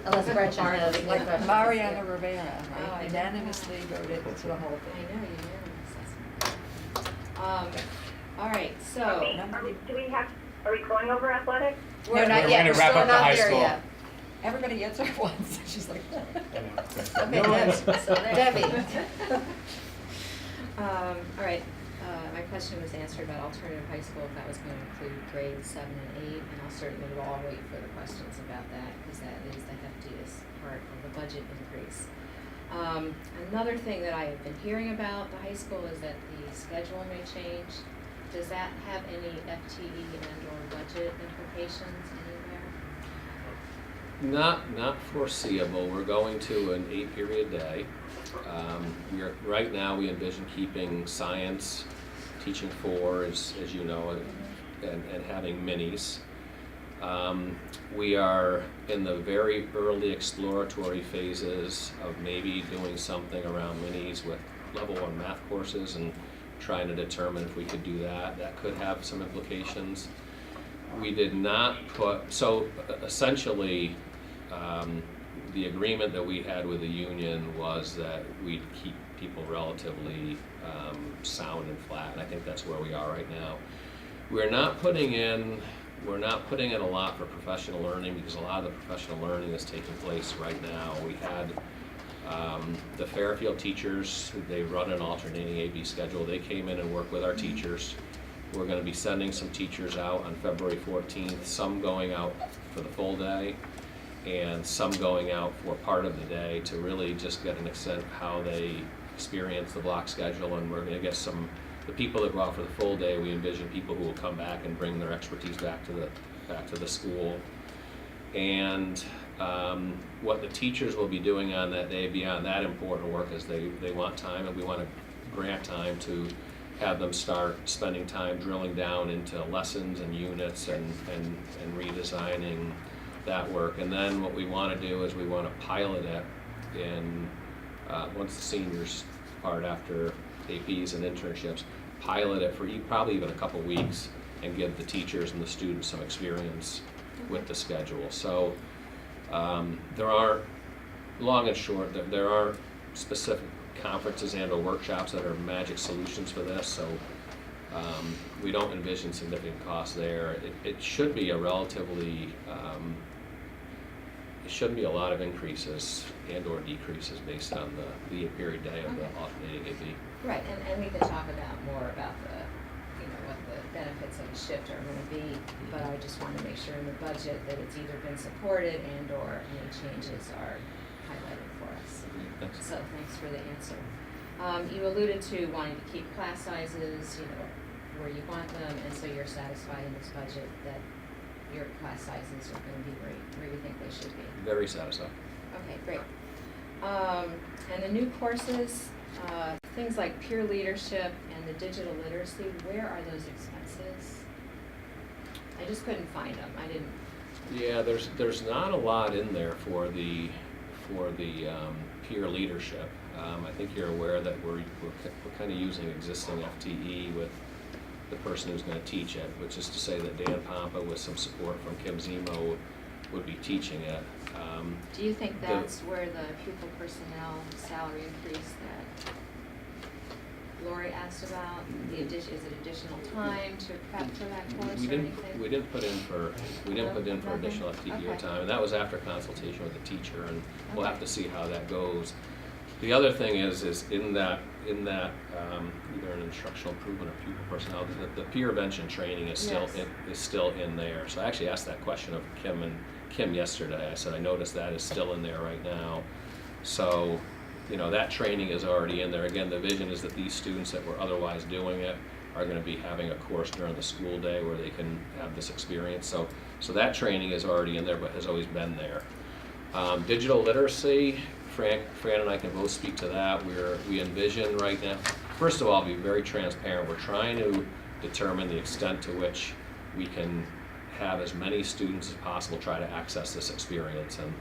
Unless Gretchen has any Like questions. Mariana Rivera, Oh, I right, know. unanimously voted to the whole I thing. know, unanimous, all right, so. Are we going over athletics? We're No, not We're yet, gonna we're wrap still up the not high there school. yet. Everybody gets her once, she's like. Okay, Debbie. All right, my question was answered about alternative high school, if that was going to include grades 7 and 8, and I'll certainly all wait for the questions about that, because that is the heftiest part of the budget increase. Another thing that I have been hearing about the high school is that the schedule may change. Does that have any FTE and/or budget implications anywhere? Not foreseeable. We're going to an 8-period day. Right now we envision keeping science, teaching 4, as you know, and having minis. We are in the very early exploratory phases of maybe doing something around minis with level 1 math courses and trying to determine if we could do that. That could have some implications. We did not put, so essentially, the agreement that we had with the union was that we'd keep people relatively sound and flat, and I think that's where we are right now. We're not putting in a lot for professional learning because a lot of the professional learning is taking place right now. We had the Fairfield teachers, they run an alternating AB schedule. They came in and worked with our teachers. We're going to be sending some teachers out on February 14th, some going out for the full day and some going out for part of the day to really just get an extent of how they experience the block schedule. And we're going to get the people that go out for the full day, we envision people who will come back and bring their expertise back to the school. And what the teachers will be doing on that day beyond that important work is they want time, and we want to grant time to have them start spending time drilling down into lessons and units and redesigning that work. And then what we want to do is we want to pilot it in, once the seniors part after APs and internships, pilot it for probably even a couple weeks and give the teachers and the students some experience with the schedule. So there are, long and short, there are specific conferences and or workshops that are magic solutions for this, so we don't envision significant costs there. It should be a relatively, it shouldn't be a lot of increases and or decreases based on the period day of the alternating AB. Right, and we can talk more about what the benefits of the shift are going to be, but I just want to make sure in the budget that it's either been supported and or any changes are highlighted for us. Thanks. So thanks for the answer. You alluded to wanting to keep class sizes, where you want them, and so you're satisfied in this budget that your class sizes are going to be where you think they should be. Very satisfied. Okay, great. And the new courses, things like peer leadership and the digital literacy, where are those expenses? I just couldn't find them. I didn't. Yeah, there's not a lot in there for the peer leadership. I think you're aware that we're kind of using existing FTE with the person who's going to teach it, which is to say that Dan Pompa, with some support from Kim Zemo, would be teaching it. Do you think that's where the pupil personnel salary increase that Lori asked about? Is it additional time to prep for that course We or didn't. anything? We didn't put in for Nothing? additional FTE or Okay. time, and that was after consultation with the teacher, and we'll have to see how that goes. The other thing is in that either an instructional improvement or pupil personnel, the peer intervention training is still Yes. still in there. So I actually asked that question of Kim yesterday. I said I noticed that is still in there right now. So that training is already in there. Again, the vision is that these students that were otherwise doing it are going to be having a course during the school day where they can have this experience. So that training is already in there, but has always been there. Digital literacy, Fran and I can both speak to that. We envision right now, first of all, be very transparent. We're trying to determine the extent to which we can have as many students as possible try to access this experience. And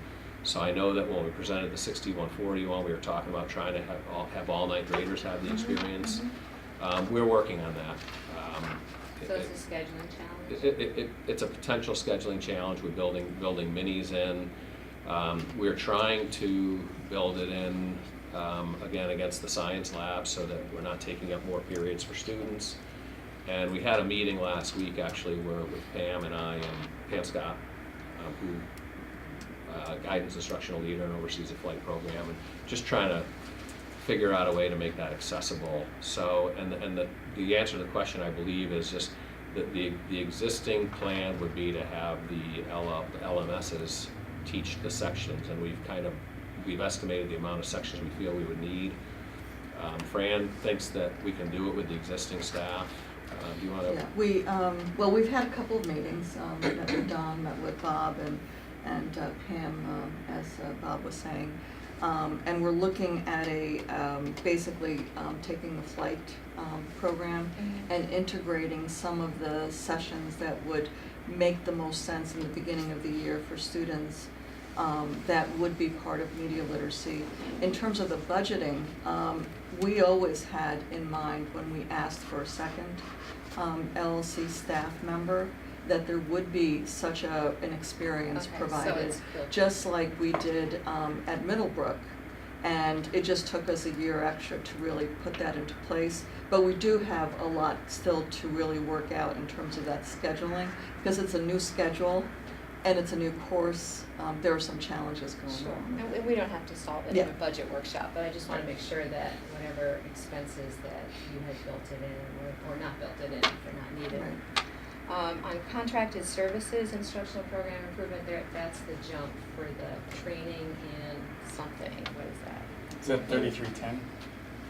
so I know that when we presented the 6141, we were talking about trying to have all ninth graders have the experience. We're working on that. So it's a scheduling challenge? It's a potential scheduling challenge with building minis in. We're trying to build it in, again, against the science lab so that we're not taking up more periods for students. And we had a meeting last week, actually, with Pam and I and Pam Scott, who guidance instructional leader and oversees the flight program, and just trying to figure out a way to make that accessible. So, and the answer to the question, I believe, is just that the existing plan would be to have the LMSs teach the sections, and we've estimated the amount of sections we feel we would need. Fran thinks that we can do it with the existing staff. Do you want to? Yeah, we've had a couple of meetings. Met with Don, met with Bob, and Pam, as Bob was saying. And we're looking at basically taking the flight program and integrating some of the sessions that would make the most sense in the beginning of the year for students that would be part of media literacy. In terms of the budgeting, we always had in mind when we asked for a second LLC staff member that there would be such an experience Okay, so provided, it's built. just like we did at Middlebrook. And it just took us a year extra to really put that into place. But we do have a lot still to really work out in terms of that scheduling, because it's a new schedule and it's a new course. There are some challenges going Sure, on. and we don't have to solve it in Yeah. a budget workshop, but I just wanna make sure that whatever expenses that you had built it in, or not built it in, if they're not needed. Right. On contracted services, instructional program improvement, that's the jump for the training in something, what is that? Is that 3310?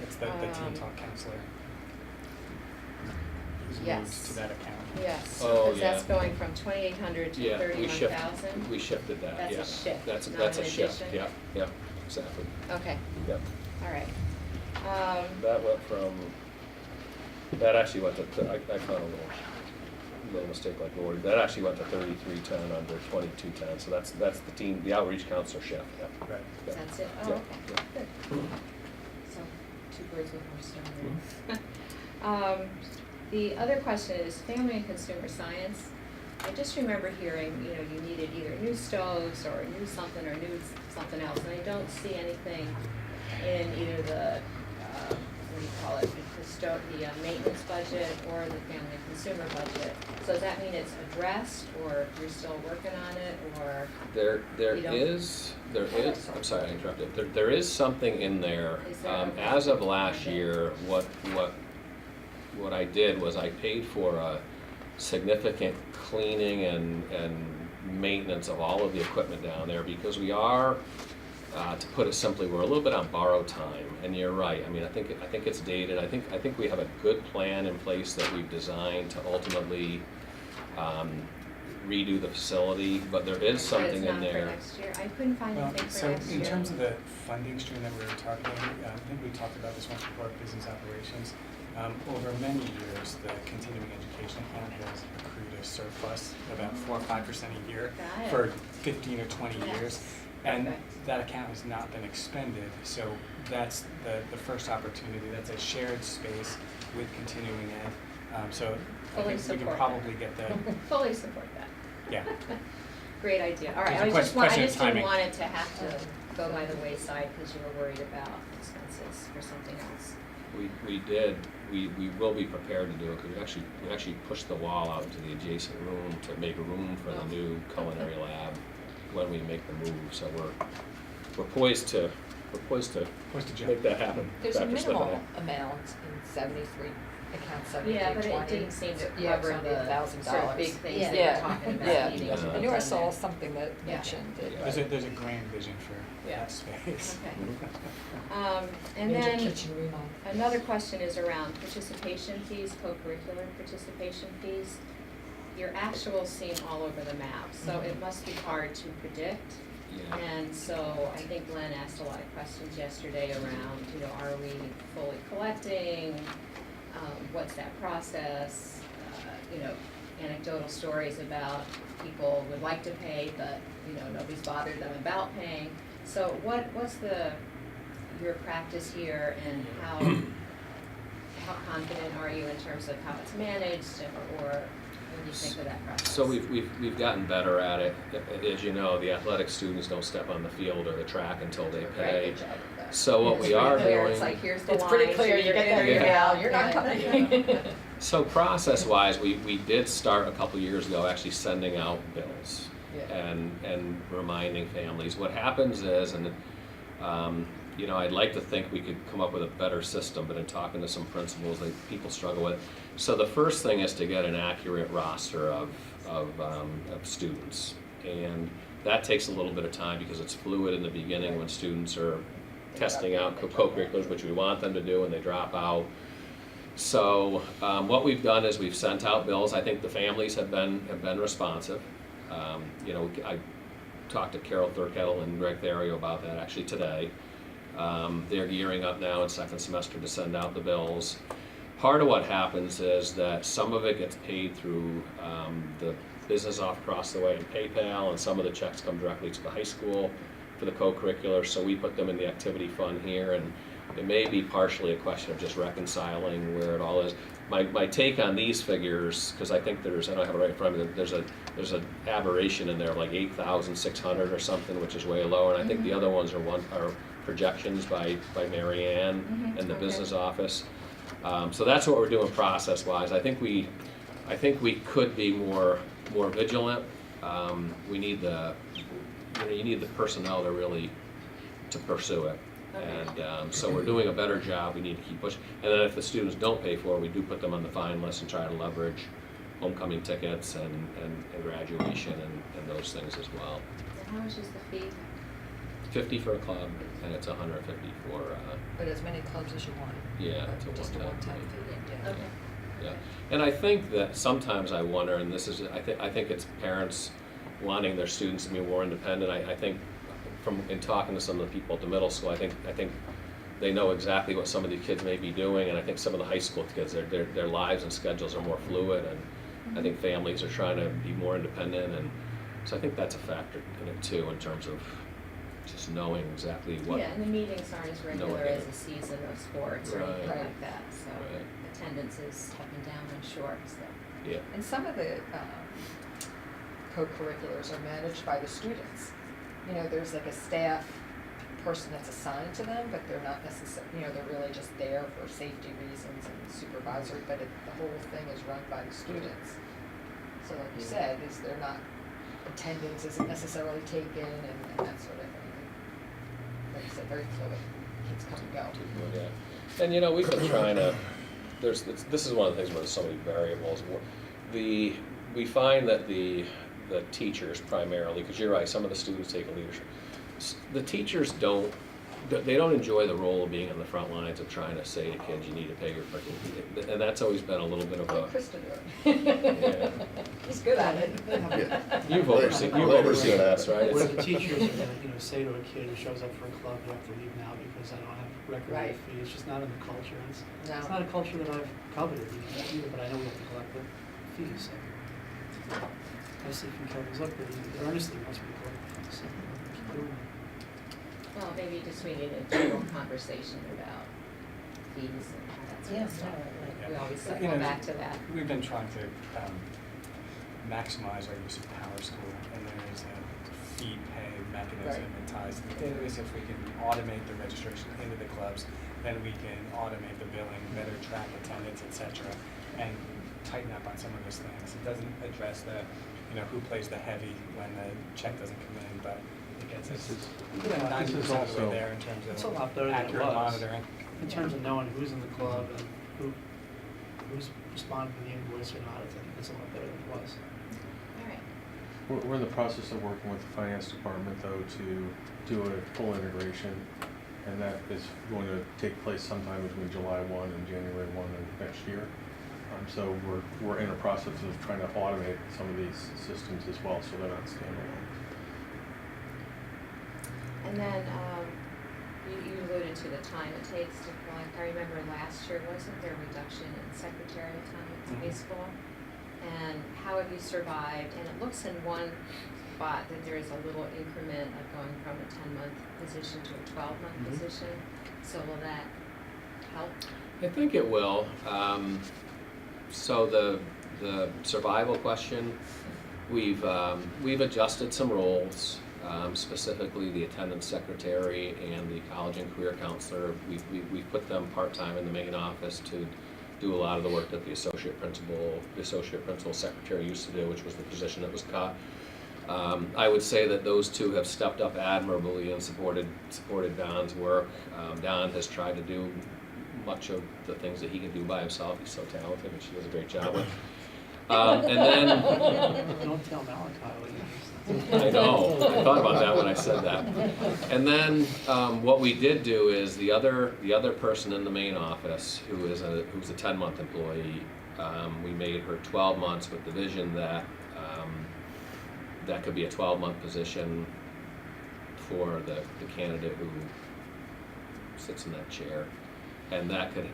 It's the teen Um, talk counselor. Who's moved Yes. to that account. Yes, Oh, because that's yeah. going from 2,800 to Yeah, 31,000? we shifted that, That's a yeah. shift, That's not an a shift, addition? yeah, yeah, exactly, Okay, yeah. all right. That went from, that actually went to, I found a little mistake like Lori, that actually went to 3310 under 2210, so that's the team, the outreach counselor shift, yeah. Right. Yeah. That's it? Oh, Yeah, okay, yeah. good. So, two birds with one stone there. The other question is family and consumer science. I just remember hearing, you needed either new stoves or new something something else, and I don't see anything in either the, what do you call it, the maintenance budget or the family and consumer budget. So does that mean it's addressed, or you're still working on it, or? There You don't- is, I'm sorry, I interrupted. There is something in there. Is there? As of last year, what I did was I paid for a significant cleaning and maintenance of all of the equipment down there, because we are, to put it simply, we're a little bit on borrowed time. And you're right. I mean, I think it's dated. I think we have a good plan in place that we've designed to ultimately redo the facility. But there is something in But it's not there. for next year? I couldn't find Well, anything for so next year. in terms of the funding stream that we were talking about, I think we talked about this once before, business operations. Over many years, the continuing education account has accrued a surplus of about 4 or 5% a year Got it. for 15 or 20 Yes. years. And Perfect. that account has not been expended, so that's the first opportunity. That's a shared space with continuing ed. So I Fully think we can support probably that. get the, Fully support that. yeah. Great idea. All right, It's a I was just, question I of just didn't timing. want it to have to go by the wayside because you were worried about expenses for something else. We will be prepared to do it, because we actually pushed the wall out into the adjacent room to make room for the new culinary lab when we make the move. So we're poised to jump. make that happen. There's a Dr. Smith and I. minimal amount in 73, account 7320. Yeah, but it didn't seem to Yeah, cover it's only the $1,000. sort of big things that Yeah. you're talking about Yeah. needing Yeah. to be I knew I done saw there. something that Yeah. mentioned it. Yeah. There's a grand vision for Yeah. that space. Okay. Mhm. And Major then kitchen remodel. another question is around participation fees, co-curricular participation fees. Your actuals seem all over the map, so it must be hard to predict. Yeah. And so I think Glenn asked a lot of questions yesterday around, are we fully collecting? What's that process? Anecdotal stories about people would like to pay, but, nobody's bothered them about paying. So what's your practice here, and how confident are you in terms of how it's managed, or what do you think of that process? So we've gotten better at it. As you know, the athletic students don't step on the field or the track until they Right, pay. good job with that. So what It's we pretty are clear. doing. It's like, here's the It's line, pretty clear, should you get that in there? email, you're not Yeah. coming. So process-wise, we did start a couple years ago actually sending out bills Yeah. and reminding families. What happens is, I'd like to think we could come up with a better system, but in talking to some principals that people struggle with. So the first thing is to get an accurate roster of students. And that takes a little bit of time because it's fluid in the beginning when students are testing out co-curriculars, which we want them to do, and they drop out. So what we've done is we've sent out bills. I think the families have been responsive. I talked to Carol Thurkettle and Greg Therio about that actually today. They're gearing up now in second semester to send out the bills. Part of what happens is that some of it gets paid through the business off across the way in PayPal, and some of the checks come directly to the high school for the co-curricular, so we put them in the activity fund here, and it may be partially a question of just reconciling where it all is. My take on these figures, because I think I don't have it right in front of me, there's an aberration in there of like 8,600 or something, which is way low, and I think the other ones are projections by Mary Ann Mhm, and the okay. business office. So that's what we're doing process-wise. I think we could be more vigilant. We need you need the personnel to really to pursue it. Okay. And so we're doing a better job. We need to keep pushing. And then if the students don't pay for it, we do put them on the fine list and try to leverage homecoming tickets and graduation and those things as well. And how much is the fee? 50 for a club, and it's 150 for But as many clubs as you want. yeah, But to just a one-time one-time fee. fee, yeah. Okay. Yeah, and I think that sometimes I wonder, and this is, I think it's parents wanting their students to be more independent. I think in talking to some of the people at the middle school, I think they know exactly what some of these kids may be doing, and I think some of the high school kids, their lives and schedules are more fluid, and I think families are trying to be more independent, and so I think that's a factor in it too, in terms of just knowing exactly what. Yeah, and the meetings aren't as regular idea. as a season of sports or Right. anything Right. like that, so Right. attendance is up and down and short, so. Yeah. And some of the co-curriculars are managed by the students. You know, there's like a staff person that's assigned to them, but they're not necessarily, you know, they're really just there for safety reasons and supervisory, but the whole thing is run by the students. So like you said, they're not, attendance isn't necessarily taken and that sort of thing. Like you said, very fluid, kids come and go. Yeah. And you know, we've been trying to, this is one of the things where there's so many variables. We find that the teachers primarily, because you're right, some of the students take a leadership. The teachers don't enjoy the role of being on the front lines of trying to say to kids, you need to pay your freaking, and that's always been a little bit of a. Krista do it. He's good at it. You've overseen this, right? Where the teachers are gonna, say to a kid who shows up for a club, you have to leave now because I don't have record of Right. the fee. It's just not in the culture. It's No. not a culture that I've coveted either, but I know we have to collect the fees, so. I see from Kevin's look, but he earnestly wants me to collect the fees, so keep doing it. Well, maybe just we need a general conversation about fees and how that's Yeah, gonna start. right. We always You circle know, back to that. We've been trying to maximize our use of Power School, and there is a fee pay mechanism that ties into this. If we can automate the registration into the clubs, then we can automate the billing, better track attendance, et cetera, and tighten up on some of those things. It doesn't address who plays the heavy when the check doesn't come in, but it gets us 90% of the way there in terms It's a of lot better than it accurate was. monitoring. In terms of knowing who's in the club and who's responding to the invoice or not, I think it's a lot better than it was. All right. We're in the process of working with the finance department, though, to do a full integration, and that is going to take place sometime between July 1 and January 1 of next year. So we're in a process of trying to automate some of these systems as well, so they're not standalone. And then, you alluded to the time it takes to collect. I remember last year, wasn't there a reduction in secretarial time at the high Mhm. school? And how have you survived? And it looks in one spot that there is a little increment of going from a 10-month position to a 12-month Mhm. position. So will that help? I think it will. So the survival question, we've adjusted some roles, specifically the attendance secretary and the college and career counselor. We've put them part-time in the main office to do a lot of the work that the associate principal secretary used to do, which was the position that was cut. I would say that those two have stepped up admirably and supported Don's work. Don has tried to do much of the things that he can do by himself. He's so talented, and she does a great job with. And then Don't tell Malachi what you I know, I thought about that when I said that. And then what we did do is the other person in the main office, who's a 10-month employee, we made her 12 months with the vision that that could be a 12-month position for the candidate who sits in that chair. And that could,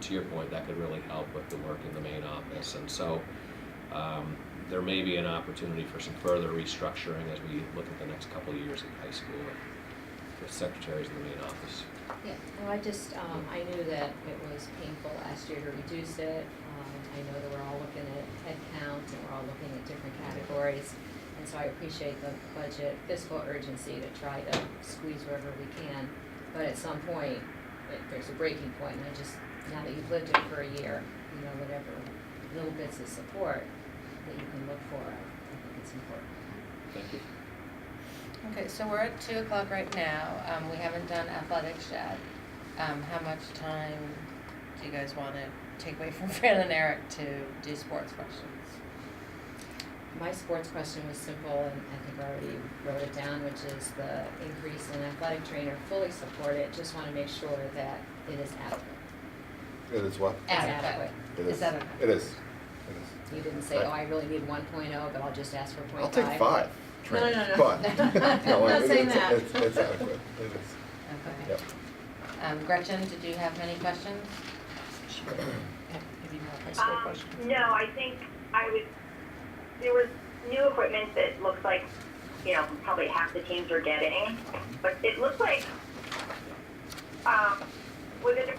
to your point, that could really help with the work in the main office. And so there may be an opportunity for some further restructuring as we look at the next couple of years in high school with secretaries in the main office. Yeah, well, I knew that it was painful last year to reduce it. I know that we're all looking at head count and we're all looking at different categories. And and so I appreciate the budget fiscal urgency to try to squeeze wherever we can. But at some point, there's a breaking point, and I just, now that you've lived it for a year, you know, whatever little bits of support that you can look for, I think it's important. Thank you. Okay, so we're at 2 o'clock right now. We haven't done athletics yet. How much time do you guys want to take away from Fran and Eric to do sports questions? My sports question was simple, and I think I already wrote it down, which is the increase in athletic trainer, fully support it, just want to make sure that it is adequate. It is what? It's adequate. It Is that okay? It is. You didn't say, oh, I really need 1.0, but I'll just ask for 0.5. I'll take 5. No, no, no, no. But, I'm not saying that. It's adequate, it is. Okay. Yep. Gretchen, did you have any questions? No, I think there was new equipment that looks like, you know, probably half the teams are getting, but it looks like, was it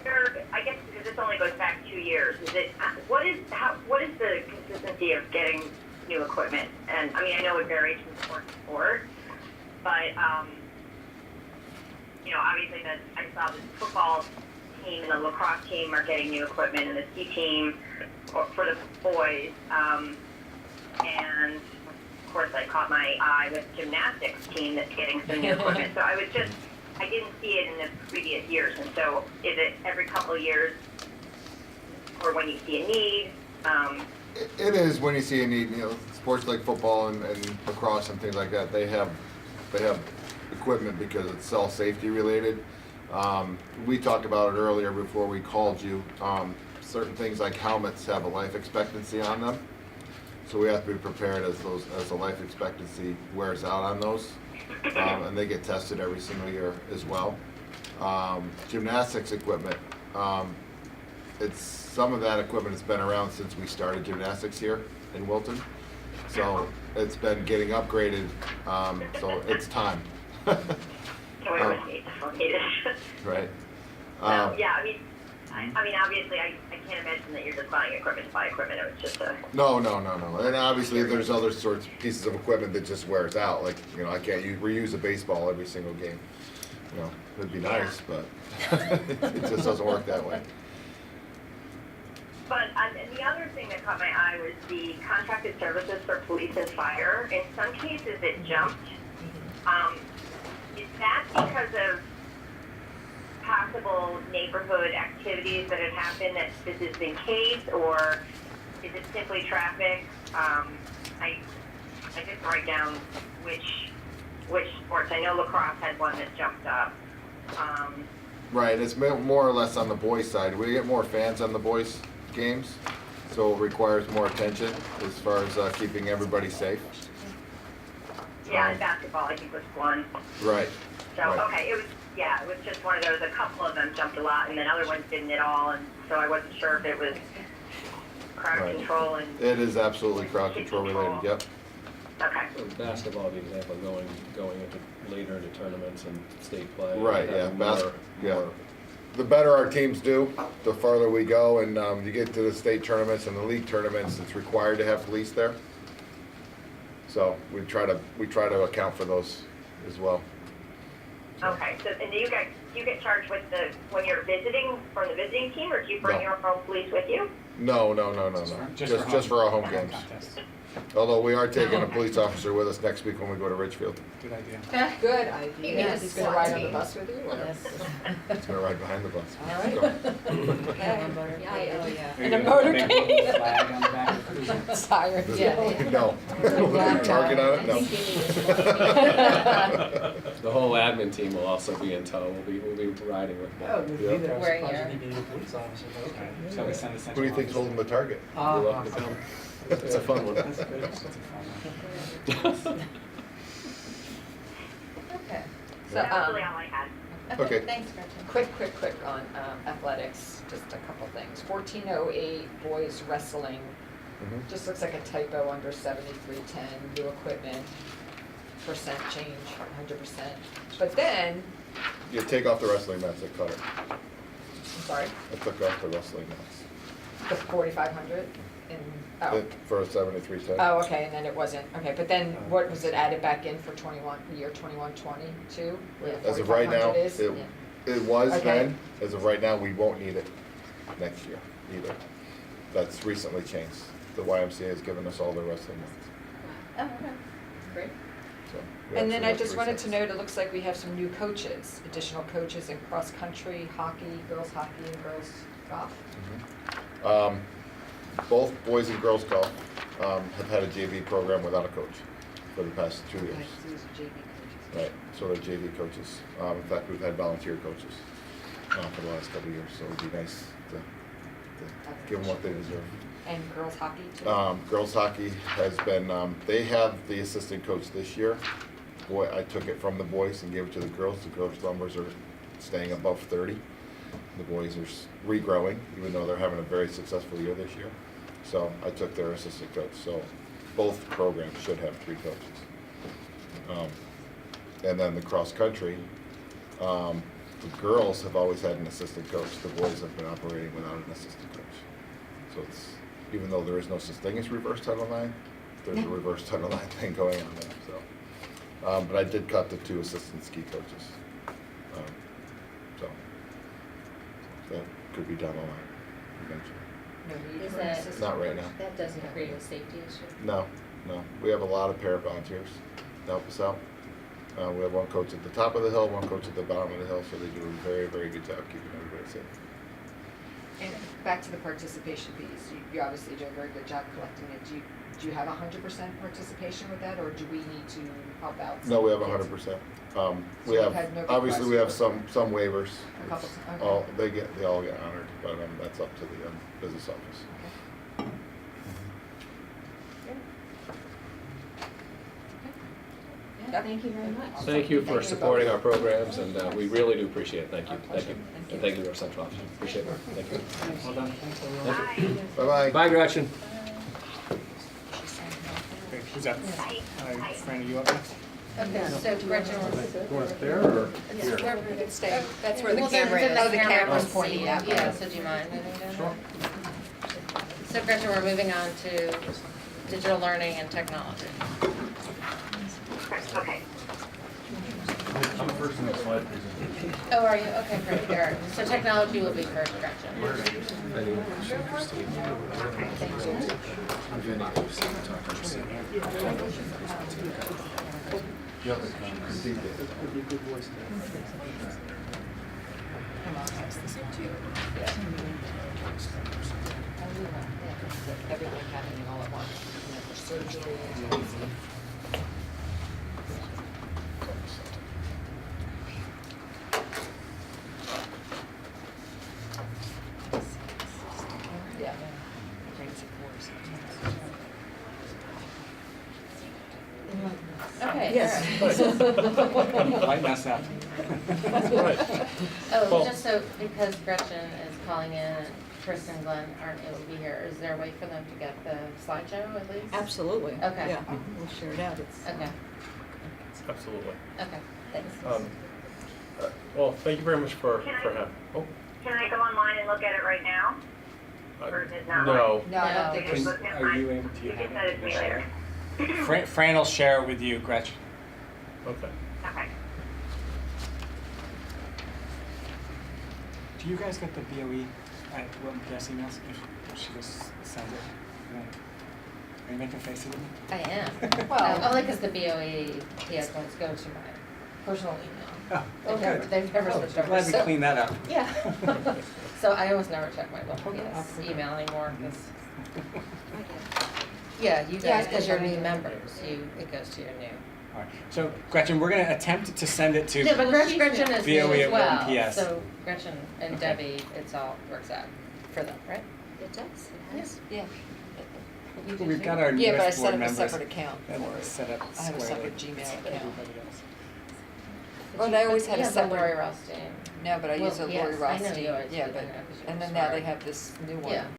I guess because this only goes back 2 years, what is the consistency of getting new equipment? And I mean, I know it varies from sport to sport, but, you know, obviously I saw the football team and the lacrosse team are getting new equipment, and the ski team for the boys, and of course I caught my eye with gymnastics team that's getting some new equipment. So I didn't see it in the previous years, and so is it every couple of years, or when you see a need? It is when you see a need, you know, sports like football and lacrosse and things like that, they have equipment because it's all safety related. We talked about it earlier before we called you. Certain things like helmets have a life expectancy on them, so we have to be prepared as the life expectancy wears out on those, and they get tested every single year as well. Gymnastics equipment, some of that equipment has been around since we started gymnastics here in Wilton, so it's been getting upgraded, so it's time. Right. Yeah, I mean, obviously, I can't imagine that you're just buying equipment to buy equipment. It was just a. No. And obviously, there's other sorts of pieces of equipment that just wears out. Like, you know, I can't reuse a baseball every single game. You know, it'd be nice, but it just doesn't work that way. But the other thing that caught my eye was the contracted services for police and fire. In some cases, it jumped. Is that because of possible neighborhood activities that have happened that this is the case, or is it simply traffic? I didn't write down which sports. I know lacrosse had one that jumped up. Right, it's more or less on the boys' side. We get more fans on the boys' games, so it requires more attention as far as keeping everybody safe. Yeah, and basketball I think was one. Right. So, right. okay, it was just one of those, a couple of them jumped a lot, and then other ones didn't at all, and so I wasn't sure if it was crowd Right. control and. It is absolutely crowd control related, yep. Okay. Basketball, the example, going into later into tournaments and state play. Right, yeah, having yeah. more- The better our teams do, the farther we go, and you get to the state tournaments and the league tournaments, it's required to have police there. So we try to account for those as well. Okay, so, and do you get charged with when you're visiting, from the visiting team, or do you bring No. your own police with you? No. Just for our home games. Contest. Although we are taking a police officer with us next week when we go to Ridgefield. Good idea. Good idea. Yes. He's gonna ride on the bus with you, or? Yes. It's gonna ride behind the bus. All right. Okay. Yeah. In a motorcade. Flag on the back of the Sirens. Yeah. No. Target on it? No. The whole admin team will also be in tow. We'll be riding with Oh, them. we'd be there, I was Wearing surprised your- you needed a police officer, but okay. So we send a central Who do you think's officer. holding the target? You're welcome to come. It's a fun one. That's good. That's a fun one. Okay. So, That was really all I had. Okay. Thanks, Gretchen. Quick on athletics, just a couple things. 1408 boys wrestling, Mhm. just looks like a typo under 7310, new equipment, percent change, 100%. But then, You take off the wrestling mats, I cut it. I'm sorry, I took off the wrestling mats. the 4,500, oh. For 7310. Oh, okay, and then it wasn't, okay, but then what was it added back in for 21, year 21-22? Where the As of right now, 4,500 is? it was Okay. then, as of right now, we won't need it next year either. That's recently changed. The YMCA has given us all the rest of the month, Oh, okay, great. so. we And then actually I have just 3 wanted to sets. note, it looks like we have some new coaches, additional coaches in cross-country, hockey, girls hockey and girls golf. Both boys and girls golf have had a JV program without a coach for the past 2 years. Okay, so these are JV coaches. Right, so they're JV coaches. In fact, we've had volunteer coaches for the last couple of years, so it'd be nice to give them what they deserve. And girls hockey too? Girls hockey has been, they have the assistant coach this year. Boy, I took it from the boys and gave it to the girls. The girls' numbers are staying above 30. The boys are regrowing, even though they're having a very successful year this year. So I took their assistant coach. So both programs should have 3 coaches. And then the cross country, the girls have always had an assistant coach. The boys have been operating without an assistant coach. So it's, even though there is no such thing as reverse Title IX, there's a reverse Title IX thing going on there. So, but I did cut the 2 assistant ski coaches. So that could be down the line eventually. No need Is for an that- assistant Not right coach? now. That doesn't create a safety issue? No. We have a lot of para-volunteers to help us out. We have one coach at the top of the hill, one coach at the bottom of the hill, so they do a very, very good job keeping everybody safe. And back to the participation piece, you obviously do a very good job collecting it. Do you have 100% participation with that, or do we need to help out? No, we have some kids? 100%. So We you've have, had no obviously, we have requests some waivers. A couple, It's okay. all, they all get honored, but that's up to the business office. Yeah, thank you very much. Thank you for supporting our programs, and we really do appreciate it. Thank you. Thank you. And thank you to our central office. Appreciate it. Thank you. Well done. Thank you. Bye-bye. Bye, Gretchen. Okay, who's up? Fran, are you up next? Okay, so Gretchen, You want it there or It's here? where we can stay. That's where the well, camera then is. the Oh, the camera camera's will pointing see. that way. Yeah, so do you mind moving down? Sure. So Gretchen, we're moving on to digital learning and technology. Okay. I'm first in the slide presentation. Oh, are you? Okay, great. All right. So technology will be first, Gretchen. You have to receive it. Would be a good voice Everything happening all at once, you know, for surgery and yeah. Okay. Yes. all right. Might mess up. Oh, Well- just so, because Gretchen is calling in, and Chris and Glenn aren't able to be here, is there a way for them to get the slideshow at least? Absolutely. Okay. Yeah, we'll share it out. It's, Okay, Absolutely. okay, thanks. Well, thank you very much for Can I- having. Oh, Can I go online and look at it right now? Or is it not? no. No, I don't No. think Just it's, look at Are you mine. able to You can have send it to me later. Fran will share it with you, Gretchen. Okay. Okay. Do you guys get the BOE at Wilton PS emails? If she just sends it? Yeah. Are you making faces at me? I am. Well- Only because the BOE PS ones go to my personal email. Oh, good. They've never Oh, switched over. glad we so- cleaned that up. Yeah. So I almost never check my local Okay. PS email anymore, because, yeah, you Yeah, I guys, because you're get new that. members, it goes to your new. All right. So Gretchen, we're gonna attempt to send it to. Yeah, but Gretchen is new BOE as at well, Wilton PS. so Gretchen and Okay. Debbie, it's all works out for them, right? It does, Yes. yeah. We've got our Yeah, but I newest set board up a members. separate account and for it. set up I have a squarely separate Gmail with account. everybody else. Well, I always had a Yeah, separate. but Lori Rothstein. No, but I use a Well, Lori yes, I know Rothstein, yours, yeah, but but, I know 'cause you're and then now they smart. have this new one. Yeah.